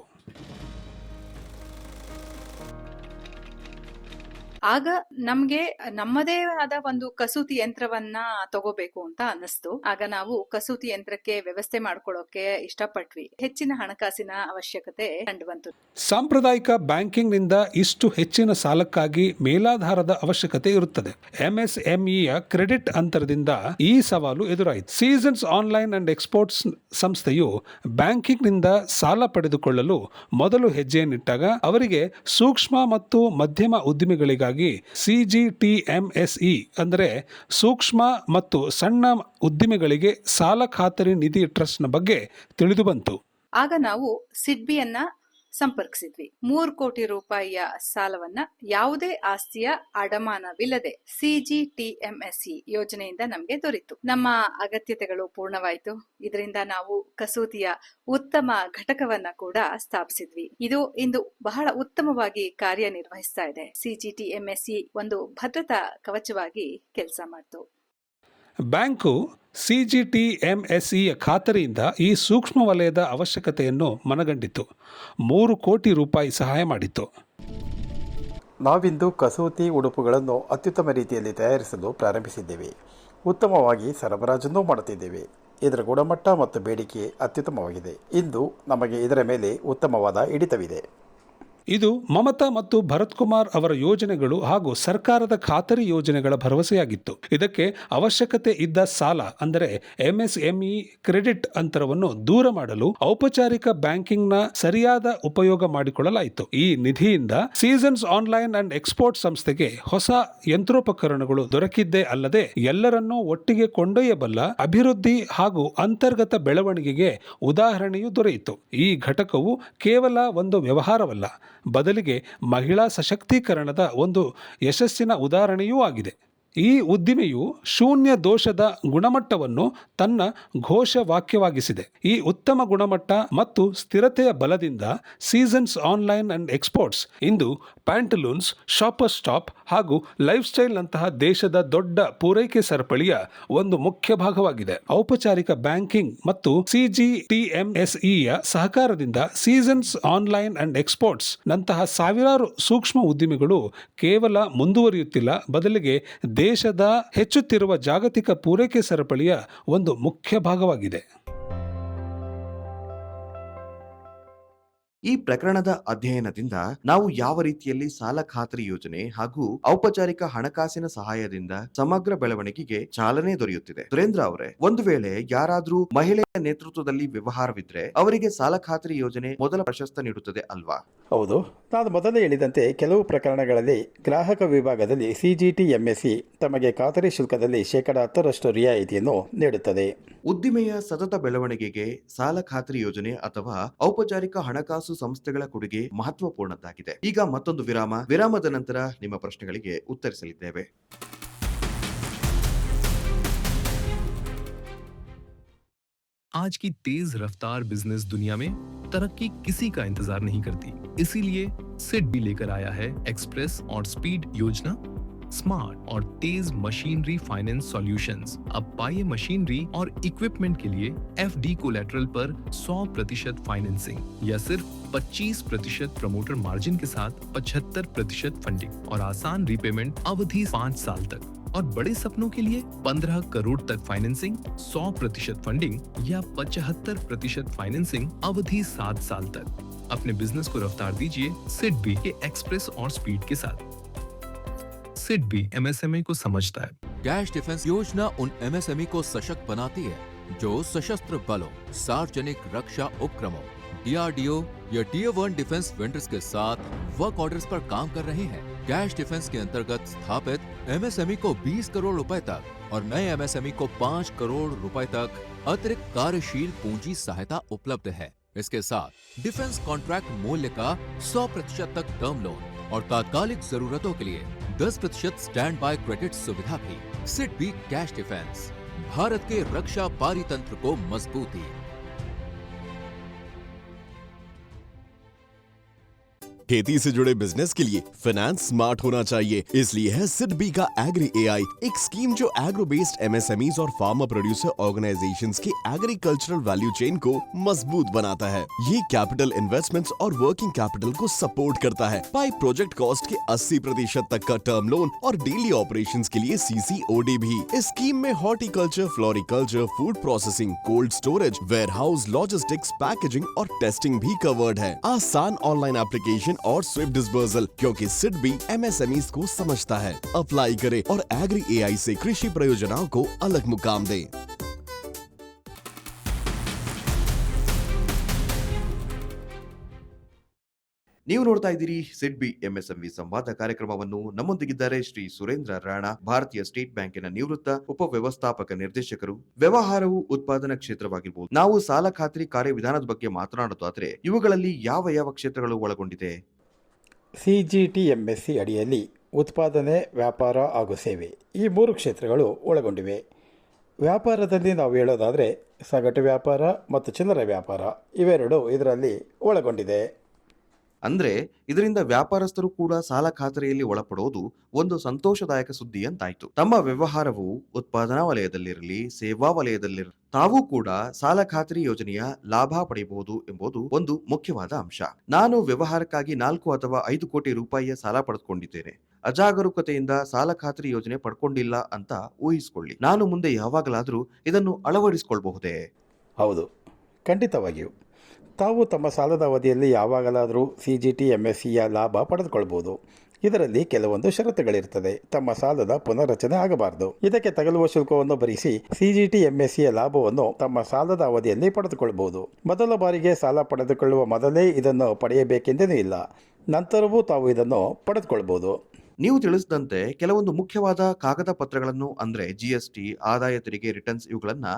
ಆಗ ನಮ್ಗೆ ನಮ್ಮದೇ ಆದ ಒಂದು ಕಸೂತಿ ಯಂತ್ರವನ್ನ ತಗೋಬೇಕು ಅಂತ ಅನ್ನಿಸ್ತು. ಆಗ ನಾವು ಕಸೂತಿ ಯಂತ್ರಕ್ಕೆ ವ್ಯವಸ್ಥೆ ಮಾಡ್ಕೊಳ್ಳೋಕೆ ಇಷ್ಟಪಟ್ವಿ. ಹೆಚ್ಚಿನ ಹಣಕಾಸಿನ ಅವಶ್ಯಕತೆ ಕಂಡುಬಂತು. ಸಾಂಪ್ರದಾಯಿಕ ಬ್ಯಾಂಕಿಂಗ್ನಿಂದ ಇಷ್ಟು ಹೆಚ್ಚಿನ ಸಾಲಕ್ಕಾಗಿ ಮೇಲಾಧಾರದ ಅವಶ್ಯಕತೆ ಇರುತ್ತದೆ. ಎಂಎಸ್ಎಂಇಯ ಕ್ರೆಡಿಟ್ ಅಂತರದಿಂದ ಈ ಸವಾಲು ಎದುರಾಯಿತು. ಸೀಸನ್ಸ್ ಆನ್ಲೈನ್ ಅಂಡ್ ಎಕ್ಸ್ಪೋರ್ಟ್ಸ್ ಸಂಸ್ಥೆಯು ಬ್ಯಾಂಕಿಂಗ್ನಿಂದ ಸಾಲ ಪಡೆದುಕೊಳ್ಳಲು ಮೊದಲು ಹೆಜ್ಜೆಯನ್ನಿಟ್ಟಾಗ ಅವರಿಗೆ ಸೂಕ್ಷ್ಮ ಮತ್ತು ಮಧ್ಯಮ ಉದ್ದಿಮೆಗಳಿಗಾಗಿ ಸಿಜಿಟಿಎಂಎಸ್ಇ ಅಂದರೆ ಸೂಕ್ಷ್ಮ ಮತ್ತು ಸಣ್ಣ ಉದ್ದಿಮೆಗಳಿಗೆ ಸಾಲ ಖಾತರಿ ನಿಧಿ ಟ್ರಸ್ಟ್ನ ಬಗ್ಗೆ ತಿಳಿದು ಬಂತು. ಆಗ ನಾವು ಸಿಡ್ಬಿಯನ್ನ ಸಂಪರ್ಕಿಸಿದ್ವಿ. 3 ಕೋಟಿ ರೂಪಾಯಿಯ ಸಾಲವನ್ನ ಯಾವುದೇ ಆಸ್ತಿಯ ಅಡಮಾನವಿಲ್ಲದೆ ಸಿಜಿಟಿಎಂಎಸ್ಇ ಯೋಜನೆಯಿಂದ ನಮ್ಗೆ ದೊರೆಯಿತು. ನಮ್ಮ ಅಗತ್ಯತೆಗಳು ಪೂರ್ಣವಾಯಿತು. ಇದರಿಂದ ನಾವು ಕಸೂತಿಯ ಉತ್ತಮ ಘಟಕವನ್ನ ಕೂಡ ಸ್ಥಾಪಿಸಿದ್ವಿ. ಇದು ಇಂದು ಬಹಳ ಉತ್ತಮವಾಗಿ ಕಾರ್ಯನಿರ್ವಹಿಸ್ತಾ ಇದೆ. ಸಿಜಿಟಿಎಂಎಸ್ಇ ಒಂದು ಭದ್ರತಾ ಕವಚವಾಗಿ ಕೆಲಸ ಮಾಡ್ತು. ಬ್ಯಾಂಕು ಸಿಜಿಟಿಎಂಎಸ್ಇಯ ಖಾತರಿಯಿಂದ ಈ ಸೂಕ್ಷ್ಮ ವಲಯದ ಅವಶ್ಯಕತೆಯನ್ನು ಮನಗಂಡಿತು. 3 ಕೋಟಿ ರೂಪಾಯಿ ಸಹಾಯ ಮಾಡಿತು. ನಾವಿಂದು ಕಸೂತಿ ಉಡುಪುಗಳನ್ನು ಅತ್ಯುತ್ತಮ ರೀತಿಯಲ್ಲಿ ತಯಾರಿಸಲು ಪ್ರಾರಂಭಿಸಿದ್ದೇವೆ. ಉತ್ತಮವಾಗಿ ಸರಬರಾಜನ್ನು ಮಾಡುತ್ತಿದ್ದೇವೆ. ಇದರ ಗುಣಮಟ್ಟ ಮತ್ತು ಬೇಡಿಕೆ ಅತ್ಯುತ್ತಮವಾಗಿದೆ. ಇಂದು ನಮಗೆ ಇದರ ಮೇಲೆ ಉತ್ತಮವಾದ ಹಿಡಿತವಿದೆ. ಇದು ಮಮತಾ ಮತ್ತು ಭರತ್ ಕುಮಾರ್ ಅವರ ಯೋಜನೆಗಳು ಹಾಗೂ ಸರ್ಕಾರದ ಖಾತರಿ ಯೋಜನೆಗಳ ಭರವಸೆಯಾಗಿತ್ತು. ಇದಕ್ಕೆ ಅವಶ್ಯಕತೆ ಇದ್ದ ಸಾಲ ಅಂದರೆ ಎಂಎಸ್ಎಂಇ ಕ್ರೆಡಿಟ್ ಅಂತರವನ್ನು ದೂರ ಮಾಡಲು ಔಪಚಾರಿಕ ಬ್ಯಾಂಕಿಂಗ್ನ ಸರಿಯಾದ ಉಪಯೋಗ ಮಾಡಿಕೊಳ್ಳಲಾಯಿತು. ಈ ನಿಧಿಯಿಂದ ಸೀಸನ್ಸ್ ಆನ್ಲೈನ್ ಅಂಡ್ ಎಕ್ಸ್ಪೋರ್ಟ್ ಸಂಸ್ಥೆಗೆ ಹೊಸ ಯಂತ್ರೋಪಕರಣಗಳು ದೊರಕಿದ್ದೇ ಅಲ್ಲದೆ ಎಲ್ಲರನ್ನೂ ಒಟ್ಟಿಗೆ ಕೊಂಡೊಯ್ಯಬಲ್ಲ ಅಭಿವೃದ್ಧಿ ಹಾಗೂ ಅಂತರ್ಗತ ಬೆಳವಣಿಗೆಗೆ ಉದಾಹರಣೆಯೂ ದೊರೆಯಿತು. ಈ ಘಟಕವು ಕೇವಲ ಒಂದು ವ್ಯವಹಾರವಲ್ಲ, ಬದಲಿಗೆ ಮಹಿಳಾ ಸಶಕ್ತೀಕರಣದ ಒಂದು ಯಶಸ್ಸಿನ ಉದಾಹರಣೆಯೂ ಆಗಿದೆ. ಈ ಉದ್ದಿಮೆಯು ಶೂನ್ಯ ದೋಷದ ಗುಣಮಟ್ಟವನ್ನು ತನ್ನ ಘೋಷವಾಕ್ಯವಾಗಿಸಿದೆ. ಈ ಉತ್ತಮ ಗುಣಮಟ್ಟ ಮತ್ತು ಸ್ಥಿರತೆಯ ಬಲದಿಂದ ಸೀಸನ್ಸ್ ಆನ್ಲೈನ್ ಅಂಡ್ ಎಕ್ಸ್ಪೋರ್ಟ್ಸ್ ಇಂದು ಪ್ಯಾಂಟಲೂನ್ಸ್, ಶಾಪರ್ ಸ್ಟಾಪ್ ಹಾಗೂ ಲೈಫ್ ಸ್ಟೈಲ್ನಂತಹ ದೇಶದ ದೊಡ್ಡ ಪೂರೈಕೆ ಸರಪಳಿಯ ಒಂದು ಮುಖ್ಯ ಭಾಗವಾಗಿದೆ. ಔಪಚಾರಿಕ ಬ್ಯಾಂಕಿಂಗ್ ಮತ್ತು ಸಿಜಿಟಿಎಂಎಸ್ಇಯ ಸಹಕಾರದಿಂದ ಸೀಸನ್ಸ್ ಆನ್ಲೈನ್ ಅಂಡ್ ಎಕ್ಸ್ಪೋರ್ಟ್ಸ್ ನಂತಹ ಸಾವಿರಾರು ಸೂಕ್ಷ್ಮ ಉದ್ದಿಮೆಗಳು ಕೇವಲ ಮುಂದುವರಿಯುತ್ತಿಲ್ಲ, ಬದಲಿಗೆ ದೇಶದ ಹೆಚ್ಚುತ್ತಿರುವ ಜಾಗತಿಕ ಪೂರೈಕೆ ಸರಪಳಿಯ ಒಂದು ಮುಖ್ಯ ಭಾಗವಾಗಿದೆ. ಈ ಪ್ರಕರಣದ ಅಧ್ಯಯನದಿಂದ ನಾವು ಯಾವ ರೀತಿಯಲ್ಲಿ ಸಾಲ ಖಾತರಿ ಯೋಜನೆ ಹಾಗೂ ಔಪಚಾರಿಕ ಹಣಕಾಸಿನ ಸಹಾಯದಿಂದ ಸಮಗ್ರ ಬೆಳವಣಿಗೆಗೆ ಚಾಲನೆ ದೊರೆಯುತ್ತಿದೆ. ಸುರೇಂದ್ರ ಅವರೇ, ಒಂದು ವೇಳೆ ಯಾರಾದ್ರೂ ಮಹಿಳೆಯ ನೇತೃತ್ವದಲ್ಲಿ ವ್ಯವಹಾರವಿದ್ರೆ ಅವರಿಗೆ ಸಾಲ ಖಾತರಿ ಯೋಜನೆ ಮೊದಲ ಪ್ರಶಸ್ತಿ ನೀಡುತ್ತದೆ ಅಲ್ವಾ? ಹೌದು, ನಾನು ಮೊದಲೇ ಹೇಳಿದಂತೆ ಕೆಲವು ಪ್ರಕರಣಗಳಲ್ಲಿ ಗ್ರಾಹಕ ವಿಭಾಗದಲ್ಲಿ ಸಿಜಿಟಿಎಂಎಸ್ಸಿ ತಮಗೆ ಖಾತರಿ ಶುಲ್ಕದಲ್ಲಿ 10% ರಿಯಾಯಿತಿಯನ್ನು ನೀಡುತ್ತದೆ. ಉದ್ದಿಮೆಯ ಸತತ ಬೆಳವಣಿಗೆಗೆ ಸಾಲ ಖಾತರಿ ಯೋಜನೆ ಅಥವಾ ಔಪಚಾರಿಕ ಹಣಕಾಸು ಸಂಸ್ಥೆಗಳ ಕೊಡುಗೆ ಮಹತ್ವಪೂರ್ಣದ್ದಾಗಿದೆ. ಈಗ ಮತ್ತೊಂದು ವಿರಾಮದ ನಂತರ ನಿಮ್ಮ ಪ್ರಶ್ನೆಗಳಿಗೆ ಉತ್ತರಿಸಲಿದ್ದೇವೆ. आज की तेज रफ्तार बिजनेस दुनिया में तरक्की किसी का इंतजार नहीं करती, इसीलिए सिड भी लेकर आया है एक्सप्रेस और स्पीड योजना, स्मार्ट और तेज मशीनरी फाइनेंस सॉल्यूशंस। अब पाइए मशीनरी और इक्विपमेंट के लिए एफडी कोलैटरल पर 100% फाइनेंसिंग या सिर्फ 25% प्रमोटर मार्जिन के साथ 75% फंडिंग और आसान रीपेमेंट अवधि 5 साल तक। और बड़े सपनों के लिए 15 करोड़ तक फाइनेंसिंग, 100% फंडिंग या 75% फाइनेंसिंग अवधि 7 साल तक। अपने बिजनेस को रफ्तार दीजिए सिड बी के एक्सप्रेस और स्पीड के साथ। सिड बी एमएसएमई को समझता है। कैश डिफेंस योजना उन एमएसएमई को सशक्त बनाती है जो सशस्त्र बलों, सार्वजनिक रक्षा उपक्रमों, डीआरडीओ या टियर 1 डिफेंस वेंडर्स के साथ वर्क ऑर्डर्स पर काम कर रहे हैं। कैश डिफेंस के अंतर्गत स्थापित एमएसएमई को 20 करोड़ रुपए तक और नए एमएसएमई को 5 करोड़ रुपए तक अतिरिक्त कार्यशील पूंजी सहायता उपलब्ध है। इसके साथ डिफेंस कॉन्ट्रैक्ट मूल्य का 100% तक टर्म लोन और तात्कालिक जरूरतों के लिए 10% स्टैंड बाय क्रेडिट सुविधा भी। SIDBI cash defence, Bharat के रक्षा पारितंत्र को मजबूती। खेती से जुड़े बिजनेस के लिए फाइनेंस स्मार्ट होना चाहिए, इसलिए है सिड बी का एग्री एआई, एक स्कीम जो एग्रो बेस्ड एमएसएमईज और फार्मर प्रोड्यूसर ऑर्गेनाइजेशंस की एग्रीकल्चरल वैल्यू चेन को मजबूत बनाता है। ये कैपिटल इन्वेस्टमेंट्स और वर्किंग कैपिटल को सपोर्ट करता है। पाई प्रोजेक्ट कॉस्ट के 80% तक का टर्म लोन और डेली ऑपरेशंस के लिए सीसीओडी भी। इस स्कीम में horticulture, floriculture, food processing, cold storage, warehouse, logistics, packaging और टेस्टिंग भी कवर्ड है। आसान ऑनलाइन एप्लीकेशन और स्विफ्ट डिस्बर्सल, क्योंकि सिड बी एमएसएमईज को समझता है। अप्लाई करें और एग्री एआई से कृषि परियोजनाओं को अलग मुकाम दें। ನೀವು ನೋಡ್ತಾ ಇದ್ದೀರಿ ಸಿಡ್ ಬಿ ಎಂಎಸ್ಎಂವಿ ಸಂವಾದ ಕಾರ್ಯಕ್ರಮವನ್ನು. ನಮ್ಮೊಂದಿಗಿದ್ದಾರೆ ಶ್ರೀ ಸುರೇಂದ್ರ ರಾಣಾ, ಭಾರತೀಯ ಸ್ಟೇಟ್ ಬ್ಯಾಂಕಿನ ನಿವೃತ್ತ ಉಪವ್ಯವಸ್ಥಾಪಕ ನಿರ್ದೇಶಕರು. ವ್ಯವಹಾರವು ಉತ್ಪಾದನಾ ಕ್ಷೇತ್ರವಾಗಿರಬಹುದು. ನಾವು ಸಾಲ ಖಾತರಿ ಕಾರ್ಯವಿಧಾನದ ಬಗ್ಗೆ ಮಾತನಾಡೋದಾದ್ರೆ ಇವುಗಳಲ್ಲಿ ಯಾವ ಕ್ಷೇತ್ರಗಳು ಒಳಗೊಂಡಿದೆ? ಸಿಜಿಟಿಎಂಎಸ್ಸಿ ಅಡಿಯಲ್ಲಿ ಉತ್ಪಾದನೆ, ವ್ಯಾಪಾರ ಹಾಗೂ ಸೇವೆ, ಈ 3 ಕ್ಷೇತ್ರಗಳು ಒಳಗೊಂಡಿವೆ. ವ್ಯಾಪಾರದಲ್ಲಿ ನಾವು ಹೇಳೋದಾದರೆ ಸಗಟು ವ್ಯಾಪಾರ ಮತ್ತು ಚಿಲ್ಲರೆ ವ್ಯಾಪಾರ ಇವೆರಡು ಇದರಲ್ಲಿ ಒಳಗೊಂಡಿದೆ. ಅಂದ್ರೆ ಇದರಿಂದ ವ್ಯಾಪಾರಸ್ಥರು ಕೂಡ ಸಾಲ ಖಾತರಿಯಲ್ಲಿ ಒಳಪಡೋದು ಒಂದು ಸಂತೋಷದಾಯಕ ಸುದ್ದಿ ಅಂತಾಯ್ತು. ತಮ್ಮ ವ್ಯವಹಾರವು ಉತ್ಪಾದನಾ ವಲಯದಲ್ಲಿರಲಿ, ಸೇವಾ ವಲಯದಲ್ಲಿರಲಿ, ತಾವು ಕೂಡ ಸಾಲ ಖಾತರಿ ಯೋಜನೆಯ ಲಾಭ ಪಡೆಯಬಹುದು ಎಂಬುದು ಒಂದು ಮುಖ್ಯವಾದ ಅಂಶ. ನಾನು ವ್ಯವಹಾರಕ್ಕಾಗಿ 4 ಅಥವಾ 5 ಕೋಟಿ ರೂಪಾಯಿಯ ಸಾಲ ಪಡೆದುಕೊಂಡಿದ್ದೇನೆ. ಅಜಾಗರೂಕತೆಯಿಂದ ಸಾಲ ಖಾತ್ರಿ ಯೋಜನೆ ಪಡ್ಕೊಂಡಿಲ್ಲ ಅಂತ ಊಹಿಸಿಕೊಳ್ಳಿ. ನಾನು ಮುಂದೆ ಯಾವಾಗಲಾದರೂ ಇದನ್ನು ಅಳವಡಿಸಿಕೊಳ್ಳಬಹುದೇ? ಹೌದು, ಖಂಡಿತವಾಗಿಯೂ. ತಾವು ತಮ್ಮ ಸಾಲದ ಅವಧಿಯಲ್ಲಿ ಯಾವಾಗಲಾದರೂ CGT-MSEಯ ಲಾಭ ಪಡೆದುಕೊಳ್ಬೋದು. ಇದರಲ್ಲಿ ಕೆಲವೊಂದು ಷರತ್ತುಗಳಿರ್ತದೆ. ತಮ್ಮ ಸಾಲದ ಪುನರ್ರಚನೆ ಆಗಬಾರದು. ಇದಕ್ಕೆ ತಗಲುವ ಶುಲ್ಕವನ್ನು ಭರಿಸಿ CGT-MSEಯ ಲಾಭವನ್ನು ತಮ್ಮ ಸಾಲದ ಅವಧಿಯಲ್ಲಿ ಪಡೆದುಕೊಳ್ಳಬಹುದು. ಮೊದಲ ಬಾರಿಗೆ ಸಾಲ ಪಡೆದುಕೊಳ್ಳುವ ಮೊದಲೇ ಇದನ್ನು ಪಡೆಯಬೇಕೆಂದೇನೂ ಇಲ್ಲ. ನಂತರವೂ ತಾವು ಇದನ್ನು ಪಡೆದುಕೊಳ್ಬೋದು. ನೀವು ತಿಳಿಸಿದಂತೆ ಕೆಲವೊಂದು ಮುಖ್ಯವಾದ ಕಾಗದ ಪತ್ರಗಳನ್ನು ಅಂದ್ರೆ GST, ಆದಾಯ ತೆರಿಗೆ ರಿಟರ್ನ್ಸ್ ಇವುಗಳನ್ನ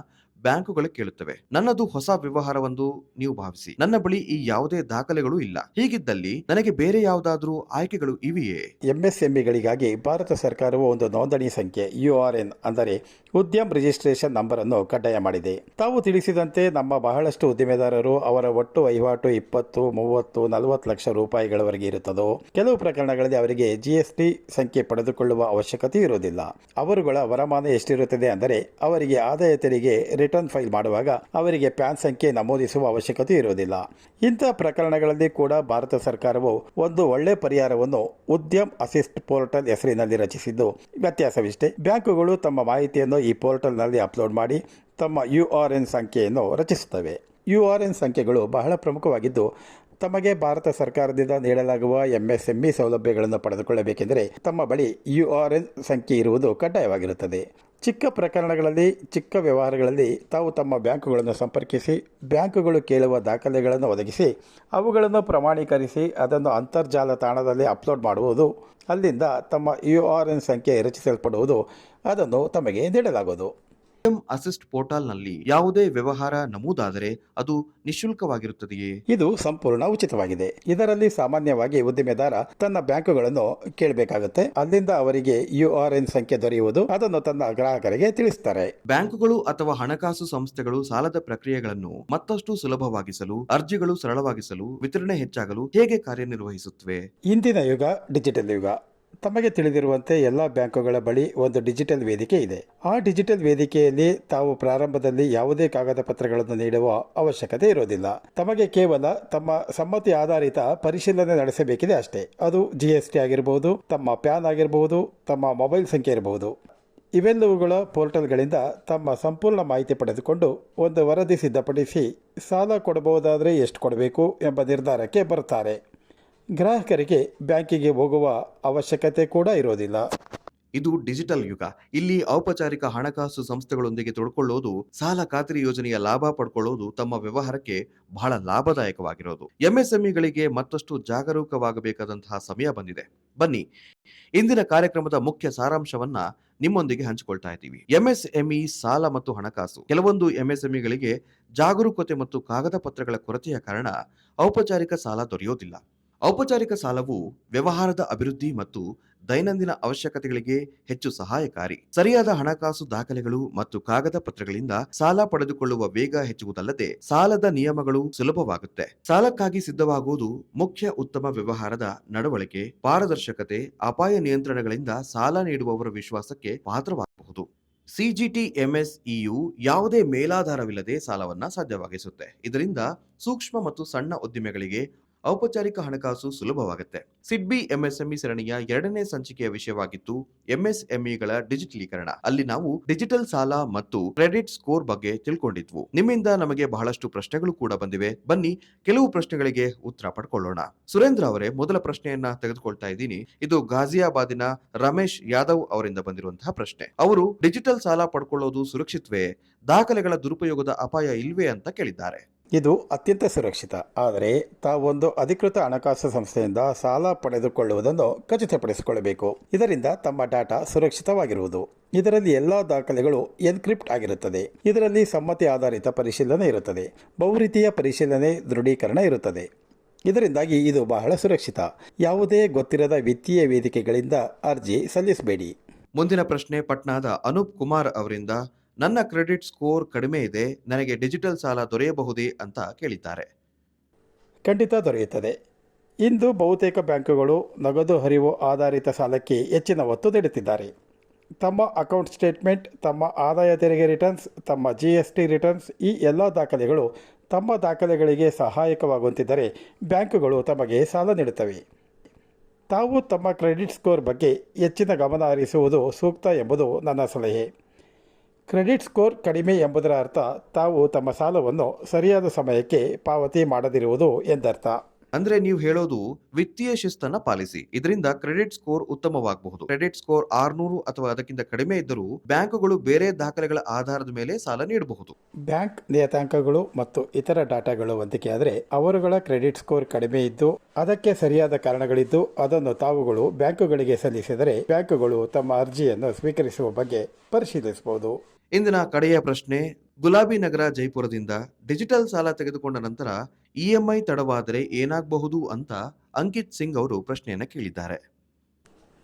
ಬ್ಯಾಂಕುಗಳು ಕೇಳುತ್ತವೆ. ನನ್ನದು ಹೊಸ ವ್ಯವಹಾರವೆಂದು ನೀವು ಭಾವಿಸಿ. ನನ್ನ ಬಳಿ ಈ ಯಾವುದೇ ದಾಖಲೆಗಳು ಇಲ್ಲ. ಹೀಗಿದ್ದಲ್ಲಿ ನನಗೆ ಬೇರೆ ಯಾವುದಾದ್ರೂ ಆಯ್ಕೆಗಳು ಇವೆಯೇ? MSMEಗಳಿಗಾಗಿ ಭಾರತ ಸರ್ಕಾರವು ಒಂದು ನೋಂದಣಿ ಸಂಖ್ಯೆ URN ಅಂದರೆ ಉದ್ಯಮ್ ರಿಜಿಸ್ಟ್ರೇಷನ್ ನಂಬರ್ ಅನ್ನು ಕಡ್ಡಾಯ ಮಾಡಿದೆ. ತಾವು ತಿಳಿಸಿದಂತೆ ನಮ್ಮ ಬಹಳಷ್ಟು ಉದ್ದಿಮೆದಾರರು ಅವರ ಒಟ್ಟು ವಹಿವಾಟು 20, 30, 40 ಲಕ್ಷ ರೂಪಾಯಿಗಳವರೆಗೆ ಇರುತ್ತದೋ. ಕೆಲವು ಪ್ರಕರಣಗಳಲ್ಲಿ ಅವರಿಗೆ GST ಸಂಖ್ಯೆ ಪಡೆದುಕೊಳ್ಳುವ ಅವಶ್ಯಕತೆ ಇರುವುದಿಲ್ಲ. ಅವರುಗಳ ವರಮಾನ ಎಷ್ಟಿರುತ್ತದೆ ಅಂದರೆ ಅವರಿಗೆ ಆದಾಯ ತೆರಿಗೆ ರಿಟರ್ನ್ ಫೈಲ್ ಮಾಡುವಾಗ ಅವರಿಗೆ ಪ್ಯಾನ್ ಸಂಖ್ಯೆ ನಮೂದಿಸುವ ಅವಶ್ಯಕತೆ ಇರುವುದಿಲ್ಲ. ಇಂಥ ಪ್ರಕರಣಗಳಲ್ಲಿ ಕೂಡ ಭಾರತ ಸರ್ಕಾರವು ಒಂದು ಒಳ್ಳೆ ಪರಿಹಾರವನ್ನು ಉದ್ಯಮ್ ಅಸಿಸ್ಟ್ ಪೋರ್ಟಲ್ ಹೆಸರಿನಲ್ಲಿ ರಚಿಸಿದ್ದು, ವ್ಯತ್ಯಾಸವಿಷ್ಟೇ. ಬ್ಯಾಂಕುಗಳು ತಮ್ಮ ಮಾಹಿತಿಯನ್ನು ಈ ಪೋರ್ಟಲ್ನಲ್ಲಿ ಅಪ್ಲೋಡ್ ಮಾಡಿ ತಮ್ಮ URN ಸಂಖ್ಯೆಯನ್ನು ರಚಿಸುತ್ತವೆ. URN ಸಂಖ್ಯೆಗಳು ಬಹಳ ಪ್ರಮುಖವಾಗಿದ್ದು, ತಮಗೆ ಭಾರತ ಸರ್ಕಾರದಿಂದ ನೀಡಲಾಗುವ MSME ಸೌಲಭ್ಯಗಳನ್ನು ಪಡೆದುಕೊಳ್ಳಬೇಕೆಂದರೆ ತಮ್ಮ ಬಳಿ URN ಸಂಖ್ಯೆ ಇರುವುದು ಕಡ್ಡಾಯವಾಗಿರುತ್ತದೆ. ಚಿಕ್ಕ ಪ್ರಕರಣಗಳಲ್ಲಿ, ಚಿಕ್ಕ ವ್ಯವಹಾರಗಳಲ್ಲಿ ತಾವು ತಮ್ಮ ಬ್ಯಾಂಕುಗಳನ್ನು ಸಂಪರ್ಕಿಸಿ ಬ್ಯಾಂಕುಗಳು ಕೇಳುವ ದಾಖಲೆಗಳನ್ನು ಒದಗಿಸಿ ಅವುಗಳನ್ನು ಪ್ರಮಾಣೀಕರಿಸಿ ಅದನ್ನು ಅಂತರ್ಜಾಲ ತಾಣದಲ್ಲಿ ಅಪ್ಲೋಡ್ ಮಾಡುವುದು. ಅಲ್ಲಿಂದ ತಮ್ಮ URN ಸಂಖ್ಯೆ ರಚಿಸಲ್ಪಡುವುದು. ಅದನ್ನು ತಮಗೆ ನೀಡಲಾಗುವುದು. ಅಸಿಸ್ಟ್ ಪೋರ್ಟಲ್ನಲ್ಲಿ ಯಾವುದೇ ವ್ಯವಹಾರ ನಮೂದಾದರೆ ಅದು ನಿಶುಲ್ಕವಾಗಿರುತ್ತದೆಯೇ? ಇದು ಸಂಪೂರ್ಣ ಉಚಿತವಾಗಿದೆ. ಇದರಲ್ಲಿ ಸಾಮಾನ್ಯವಾಗಿ ಉದ್ದಿಮೆದಾರ ತನ್ನ ಬ್ಯಾಂಕುಗಳನ್ನು ಕೇಳಬೇಕಾಗುತ್ತೆ. ಅಲ್ಲಿಂದ ಅವರಿಗೆ URN ಸಂಖ್ಯೆ ದೊರೆಯುವುದು. ಅದನ್ನು ತನ್ನ ಗ್ರಾಹಕರಿಗೆ ತಿಳಿಸುತ್ತಾರೆ. ಬ್ಯಾಂಕುಗಳು ಅಥವಾ ಹಣಕಾಸು ಸಂಸ್ಥೆಗಳು ಸಾಲದ ಪ್ರಕ್ರಿಯೆಗಳನ್ನು ಮತ್ತಷ್ಟು ಸುಲಭವಾಗಿಸಲು, ಅರ್ಜಿಗಳು ಸರಳವಾಗಿಸಲು, ವಿತರಣೆ ಹೆಚ್ಚಾಗಲು ಹೇಗೆ ಕಾರ್ಯನಿರ್ವಹಿಸುತ್ತವೆ? ಇಂದಿನ ಯುಗ ಡಿಜಿಟಲ್ ಯುಗ. ತಮಗೆ ತಿಳಿದಿರುವಂತೆ ಎಲ್ಲ ಬ್ಯಾಂಕುಗಳ ಬಳಿ ಒಂದು ಡಿಜಿಟಲ್ ವೇದಿಕೆ ಇದೆ. ಆ ಡಿಜಿಟಲ್ ವೇದಿಕೆಯಲ್ಲಿ ತಾವು ಪ್ರಾರಂಭದಲ್ಲಿ ಯಾವುದೇ ಕಾಗದ ಪತ್ರಗಳನ್ನು ನೀಡುವ ಅವಶ್ಯಕತೆ ಇರೋದಿಲ್ಲ. ತಮಗೆ ಕೇವಲ ತಮ್ಮ ಸಮ್ಮತಿ ಆಧಾರಿತ ಪರಿಶೀಲನೆ ನಡೆಸಬೇಕಿದೆ ಅಷ್ಟೇ. ಅದು GST ಆಗಿರಬಹುದು, ತಮ್ಮ ಪ್ಯಾನ್ ಆಗಿರಬಹುದು, ತಮ್ಮ ಮೊಬೈಲ್ ಸಂಖ್ಯೆ ಇರಬಹುದು. ಇವೆಲ್ಲವುಗಳ ಪೋರ್ಟಲ್ಗಳಿಂದ ತಮ್ಮ ಸಂಪೂರ್ಣ ಮಾಹಿತಿ ಪಡೆದುಕೊಂಡು ಒಂದು ವರದಿ ಸಿದ್ಧಪಡಿಸಿ ಸಾಲ ಕೊಡಬಹುದಾದರೆ ಎಷ್ಟು ಕೊಡಬೇಕು ಎಂಬ ನಿರ್ಧಾರಕ್ಕೆ ಬರುತ್ತಾರೆ. ಗ್ರಾಹಕರಿಗೆ ಬ್ಯಾಂಕಿಗೆ ಹೋಗುವ ಅವಶ್ಯಕತೆ ಕೂಡ ಇರೋದಿಲ್ಲ. ಇದು ಡಿಜಿಟಲ್ ಯುಗ. ಇಲ್ಲಿ ಔಪಚಾರಿಕ ಹಣಕಾಸು ಸಂಸ್ಥೆಗಳೊಂದಿಗೆ ತೊಡ್ಕೊಳ್ಳೋದು, ಸಾಲ ಖಾತ್ರಿ ಯೋಜನೆಯ ಲಾಭ ಪಡ್ಕೊಳ್ಳೋದು ತಮ್ಮ ವ್ಯವಹಾರಕ್ಕೆ ಬಹಳ ಲಾಭದಾಯಕವಾಗಿರೋದು. MSMEಗಳಿಗೆ ಮತ್ತಷ್ಟು ಜಾಗರೂಕವಾಗಬೇಕಾದಂತಹ ಸಮಯ ಬಂದಿದೆ. ಬನ್ನಿ, ಇಂದಿನ ಕಾರ್ಯಕ್ರಮದ ಮುಖ್ಯ ಸಾರಾಂಶವನ್ನ ನಿಮ್ಮೊಂದಿಗೆ ಹಂಚಿಕೊಳ್ತಾ ಇದ್ದೀವಿ. MSME ಸಾಲ ಮತ್ತು ಹಣಕಾಸು. ಕೆಲವೊಂದು MSMEಗಳಿಗೆ ಜಾಗರೂಕತೆ ಮತ್ತು ಕಾಗದ ಪತ್ರಗಳ ಕೊರತೆಯ ಕಾರಣ ಔಪಚಾರಿಕ ಸಾಲ ದೊರೆಯೋದಿಲ್ಲ. ಔಪಚಾರಿಕ ಸಾಲವು ವ್ಯವಹಾರದ ಅಭಿವೃದ್ಧಿ ಮತ್ತು ದೈನಂದಿನ ಅವಶ್ಯಕತೆಗಳಿಗೆ ಹೆಚ್ಚು ಸಹಾಯಕಾರಿ. ಸರಿಯಾದ ಹಣಕಾಸು ದಾಖಲೆಗಳು ಮತ್ತು ಕಾಗದ ಪತ್ರಗಳಿಂದ ಸಾಲ ಪಡೆದುಕೊಳ್ಳುವ ವೇಗ ಹೆಚ್ಚುವುದಲ್ಲದೆ ಸಾಲದ ನಿಯಮಗಳು ಸುಲಭವಾಗುತ್ತೆ. ಸಾಲಕ್ಕಾಗಿ ಸಿದ್ಧವಾಗುವುದು ಮುಖ್ಯ. ಉತ್ತಮ ವ್ಯವಹಾರದ ನಡವಳಿಕೆ, ಪಾರದರ್ಶಕತೆ, ಅಪಾಯ ನಿಯಂತ್ರಣಗಳಿಂದ ಸಾಲ ನೀಡುವವರ ವಿಶ್ವಾಸಕ್ಕೆ ಪಾತ್ರವಾಗಬಹುದು. CGT-MSEಯು ಯಾವುದೇ ಮೇಲಾಧಾರವಿಲ್ಲದೆ ಸಾಲವನ್ನ ಸಾಧ್ಯವಾಗಿಸುತ್ತೆ. ಇದರಿಂದ ಸೂಕ್ಷ್ಮ ಮತ್ತು ಸಣ್ಣ ಉದ್ದಿಮೆಗಳಿಗೆ ಔಪಚಾರಿಕ ಹಣಕಾಸು ಸುಲಭವಾಗುತ್ತೆ. ಸಿಡ್ಬಿ MSME ಸರಣಿಯ 2ನೇ ಸಂಚಿಕೆಯ ವಿಷಯವಾಗಿತ್ತು MSMEಗಳ ಡಿಜಿಟಲೀಕರಣ. ಅಲ್ಲಿ ನಾವು ಡಿಜಿಟಲ್ ಸಾಲ ಮತ್ತು ಕ್ರೆಡಿಟ್ ಸ್ಕೋರ್ ಬಗ್ಗೆ ತಿಳ್ಕೊಂಡಿದ್ವು. ನಿಮ್ಮಿಂದ ನಮಗೆ ಬಹಳಷ್ಟು ಪ್ರಶ್ನೆಗಳು ಕೂಡ ಬಂದಿವೆ. ಬನ್ನಿ, ಕೆಲವು ಪ್ರಶ್ನೆಗಳಿಗೆ ಉತ್ತರ ಪಡ್ಕೊಳ್ಳೋಣ. ಸುರೇಂದ್ರ ಅವರೇ, ಮೊದಲ ಪ್ರಶ್ನೆಯನ್ನ ತೆಗೆದುಕೊಳ್ತಾ ಇದ್ದೀನಿ. ಇದು ಗಾಜಿಯಾಬಾದಿನ ರಮೇಶ್ ಯಾದವ್ ಅವರಿಂದ ಬಂದಿರುವಂತಹ ಪ್ರಶ್ನೆ. ಅವರು ಡಿಜಿಟಲ್ ಸಾಲ ಪಡ್ಕೊಳ್ಳೋದು ಸುರಕ್ಷಿತವೇ? ದಾಖಲೆಗಳ ದುರುಪಯೋಗದ ಅಪಾಯ ಇಲ್ವೇ ಅಂತ ಕೇಳಿದ್ದಾರೆ. ಇದು ಅತ್ಯಂತ ಸುರಕ್ಷಿತ. ಆದರೆ ತಾವೊಂದು ಅಧಿಕೃತ ಹಣಕಾಸು ಸಂಸ್ಥೆಯಿಂದ ಸಾಲ ಪಡೆದುಕೊಳ್ಳುವುದನ್ನು ಖಚಿತಪಡಿಸಿಕೊಳ್ಳಬೇಕು. ಇದರಿಂದ ತಮ್ಮ ಡಾಟಾ ಸುರಕ್ಷಿತವಾಗಿರುವುದು. ಇದರಲ್ಲಿ ಎಲ್ಲ ದಾಖಲೆಗಳು ಎನ್ಕ್ರಿಪ್ಟ್ ಆಗಿರುತ್ತದೆ. ಇದರಲ್ಲಿ ಸಮ್ಮತಿ ಆಧಾರಿತ ಪರಿಶೀಲನೆ ಇರುತ್ತದೆ. ಬಹುರೀತಿಯ ಪರಿಶೀಲನೆ, ದೃಢೀಕರಣ ಇರುತ್ತದೆ. ಇದರಿಂದಾಗಿ ಇದು ಬಹಳ ಸುರಕ್ಷಿತ. ಯಾವುದೇ ಗೊತ್ತಿರದ ವಿತ್ತೀಯ ವೇದಿಕೆಗಳಿಂದ ಅರ್ಜಿ ಸಲ್ಲಿಸಬೇಡಿ. ಮುಂದಿನ ಪ್ರಶ್ನೆ ಪಟ್ನಾದ ಅನೂಪ್ ಕುಮಾರ್ ಅವರಿಂದ. ನನ್ನ ಕ್ರೆಡಿಟ್ ಸ್ಕೋರ್ ಕಡಿಮೆ ಇದೆ, ನನಗೆ ಡಿಜಿಟಲ್ ಸಾಲ ದೊರೆಯಬಹುದೇ ಅಂತ ಕೇಳಿದ್ದಾರೆ. ಖಂಡಿತ ದೊರೆಯುತ್ತದೆ. ಇಂದು ಬಹುತೇಕ ಬ್ಯಾಂಕುಗಳು ನಗದು ಹರಿವು ಆಧಾರಿತ ಸಾಲಕ್ಕೆ ಹೆಚ್ಚಿನ ಒತ್ತು ನೀಡುತ್ತಿದ್ದಾರೆ. ತಮ್ಮ ಅಕೌಂಟ್ ಸ್ಟೇಟ್ಮೆಂಟ್, ತಮ್ಮ ಆದಾಯ ತೆರಿಗೆ ರಿಟರ್ನ್ಸ್, ತಮ್ಮ GST ರಿಟರ್ನ್ಸ್, ಈ ಎಲ್ಲ ದಾಖಲೆಗಳು ತಮ್ಮ ದಾಖಲೆಗಳಿಗೆ ಸಹಾಯಕವಾಗುವಂತಿದ್ದರೆ ಬ್ಯಾಂಕುಗಳು ತಮಗೆ ಸಾಲ ನೀಡುತ್ತವೆ. ತಾವು ತಮ್ಮ ಕ್ರೆಡಿಟ್ ಸ್ಕೋರ್ ಬಗ್ಗೆ ಹೆಚ್ಚಿನ ಗಮನ ಹರಿಸುವುದು ಸೂಕ್ತ ಎಂಬುದು ನನ್ನ ಸಲಹೆ. ಕ್ರೆಡಿಟ್ ಸ್ಕೋರ್ ಕಡಿಮೆ ಎಂಬುದರ ಅರ್ಥ ತಾವು ತಮ್ಮ ಸಾಲವನ್ನು ಸರಿಯಾದ ಸಮಯಕ್ಕೆ ಪಾವತಿ ಮಾಡದಿರುವುದು ಎಂದರ್ಥ. ಅಂದ್ರೆ ನೀವು ಹೇಳೋದು ವಿತ್ತೀಯ ಶಿಸ್ತನ್ನ ಪಾಲಿಸಿ, ಇದರಿಂದ ಕ್ರೆಡಿಟ್ ಸ್ಕೋರ್ ಉತ್ತಮವಾಗಬಹುದು. ಕ್ರೆಡಿಟ್ ಸ್ಕೋರ್ 600 ಅಥವಾ ಅದಕ್ಕಿಂತ ಕಡಿಮೆ ಇದ್ದರೂ ಬ್ಯಾಂಕುಗಳು ಬೇರೆ ದಾಖಲೆಗಳ ಆಧಾರದ ಮೇಲೆ ಸಾಲ ನೀಡಬಹುದು. ಬ್ಯಾಂಕ್ ನಿಯತಾಂಕಗಳು ಮತ್ತು ಇತರ ಡಾಟಾಗಳು ಹೊಂದಿಕೆಯಾದರೆ ಅವರುಗಳ ಕ್ರೆಡಿಟ್ ಸ್ಕೋರ್ ಕಡಿಮೆ ಇದ್ದು ಅದಕ್ಕೆ ಸರಿಯಾದ ಕಾರಣಗಳಿದ್ದು ಅದನ್ನು ತಾವುಗಳು ಬ್ಯಾಂಕುಗಳಿಗೆ ಸಲ್ಲಿಸಿದರೆ ಬ್ಯಾಂಕುಗಳು ತಮ್ಮ ಅರ್ಜಿಯನ್ನು ಸ್ವೀಕರಿಸುವ ಬಗ್ಗೆ ಪರಿಶೀಲಿಸಬಹುದು. ಇಂದಿನ ಕಡೆಯ ಪ್ರಶ್ನೆ, ಗುಲಾಬಿ ನಗರ ಜೈಪುರದಿಂದ ಡಿಜಿಟಲ್ ಸಾಲ ತೆಗೆದುಕೊಂಡ ನಂತರ ಇಎಂಐ ತಡವಾದರೆ ಏನಾಗಬಹುದು ಅಂತ ಅಂಕಿತ್ ಸಿಂಗ್ ಅವರು ಪ್ರಶ್ನೆಯನ್ನು ಕೇಳಿದ್ದಾರೆ.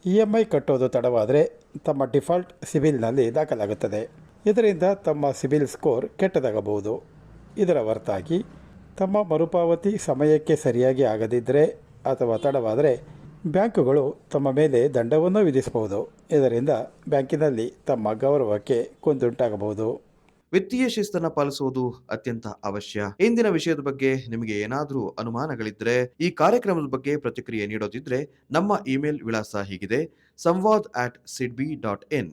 ಇಎಂಐ ಕಟ್ಟೋದು ತಡವಾದರೆ ತಮ್ಮ ಡಿಫಾಲ್ಟ್ ಸಿಬಿಲ್ನಲ್ಲಿ ದಾಖಲಾಗುತ್ತದೆ. ಇದರಿಂದ ತಮ್ಮ ಸಿಬಿಲ್ ಸ್ಕೋರ್ ಕೆಟ್ಟದಾಗಬಹುದು. ಇದರ ಹೊರತಾಗಿ ತಮ್ಮ ಮರುಪಾವತಿ ಸಮಯಕ್ಕೆ ಸರಿಯಾಗಿ ಆಗದಿದ್ದರೆ ಅಥವಾ ತಡವಾದರೆ ಬ್ಯಾಂಕುಗಳು ತಮ್ಮ ಮೇಲೆ ದಂಡವನ್ನು ವಿಧಿಸಬಹುದು. ಇದರಿಂದ ಬ್ಯಾಂಕಿನಲ್ಲಿ ತಮ್ಮ ಗೌರವಕ್ಕೆ ಕುಂದುಂಟಾಗಬಹುದು. ವಿತ್ತೀಯ ಶಿಸ್ತನ್ನ ಪಾಲಿಸುವುದು ಅತ್ಯಂತ ಅವಶ್ಯ. ಇಂದಿನ ವಿಷಯದ ಬಗ್ಗೆ ನಿಮಗೆ ಏನಾದರೂ ಅನುಮಾನಗಳಿದ್ರೆ, ಈ ಕಾರ್ಯಕ್ರಮದ ಬಗ್ಗೆ ಪ್ರತಿಕ್ರಿಯೆ ನೀಡೋದಿದ್ರೆ ನಮ್ಮ ಇಮೇಲ್ ವಿಳಾಸ ಹೀಗಿದೆ: sanvad@sidbi.in.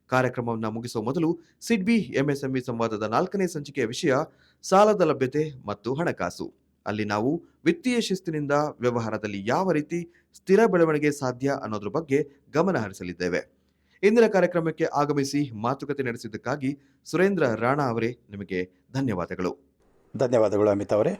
ಕಾರ್ಯಕ್ರಮವನ್ನು ಮುಗಿಸುವ ಮೊದಲು ಸಿಡ್ಬಿ ಎಂಎಸ್ಎಂಇ ಸಂವಾದದ 4ನೇ ಸಂಚಿಕೆಯ ವಿಷಯ ಸಾಲದ ಲಭ್ಯತೆ ಮತ್ತು ಹಣಕಾಸು. ಅಲ್ಲಿ ನಾವು ವಿತ್ತೀಯ ಶಿಸ್ತಿನಿಂದ ವ್ಯವಹಾರದಲ್ಲಿ ಯಾವ ರೀತಿ ಸ್ಥಿರ ಬೆಳವಣಿಗೆ ಸಾಧ್ಯ ಅನ್ನೋದ್ರ ಬಗ್ಗೆ ಗಮನ ಹರಿಸಲಿದ್ದೇವೆ. ಇಂದಿನ ಕಾರ್ಯಕ್ರಮಕ್ಕೆ ಆಗಮಿಸಿ ಮಾತುಕತೆ ನಡೆಸಿದ್ದಕ್ಕಾಗಿ ಸುರೇಂದ್ರ ರಾಣಾ ಅವರೇ ನಿಮಗೆ ಧನ್ಯವಾದಗಳು. ಧನ್ಯವಾದಗಳು ಅಮಿತ್ ಅವರೇ.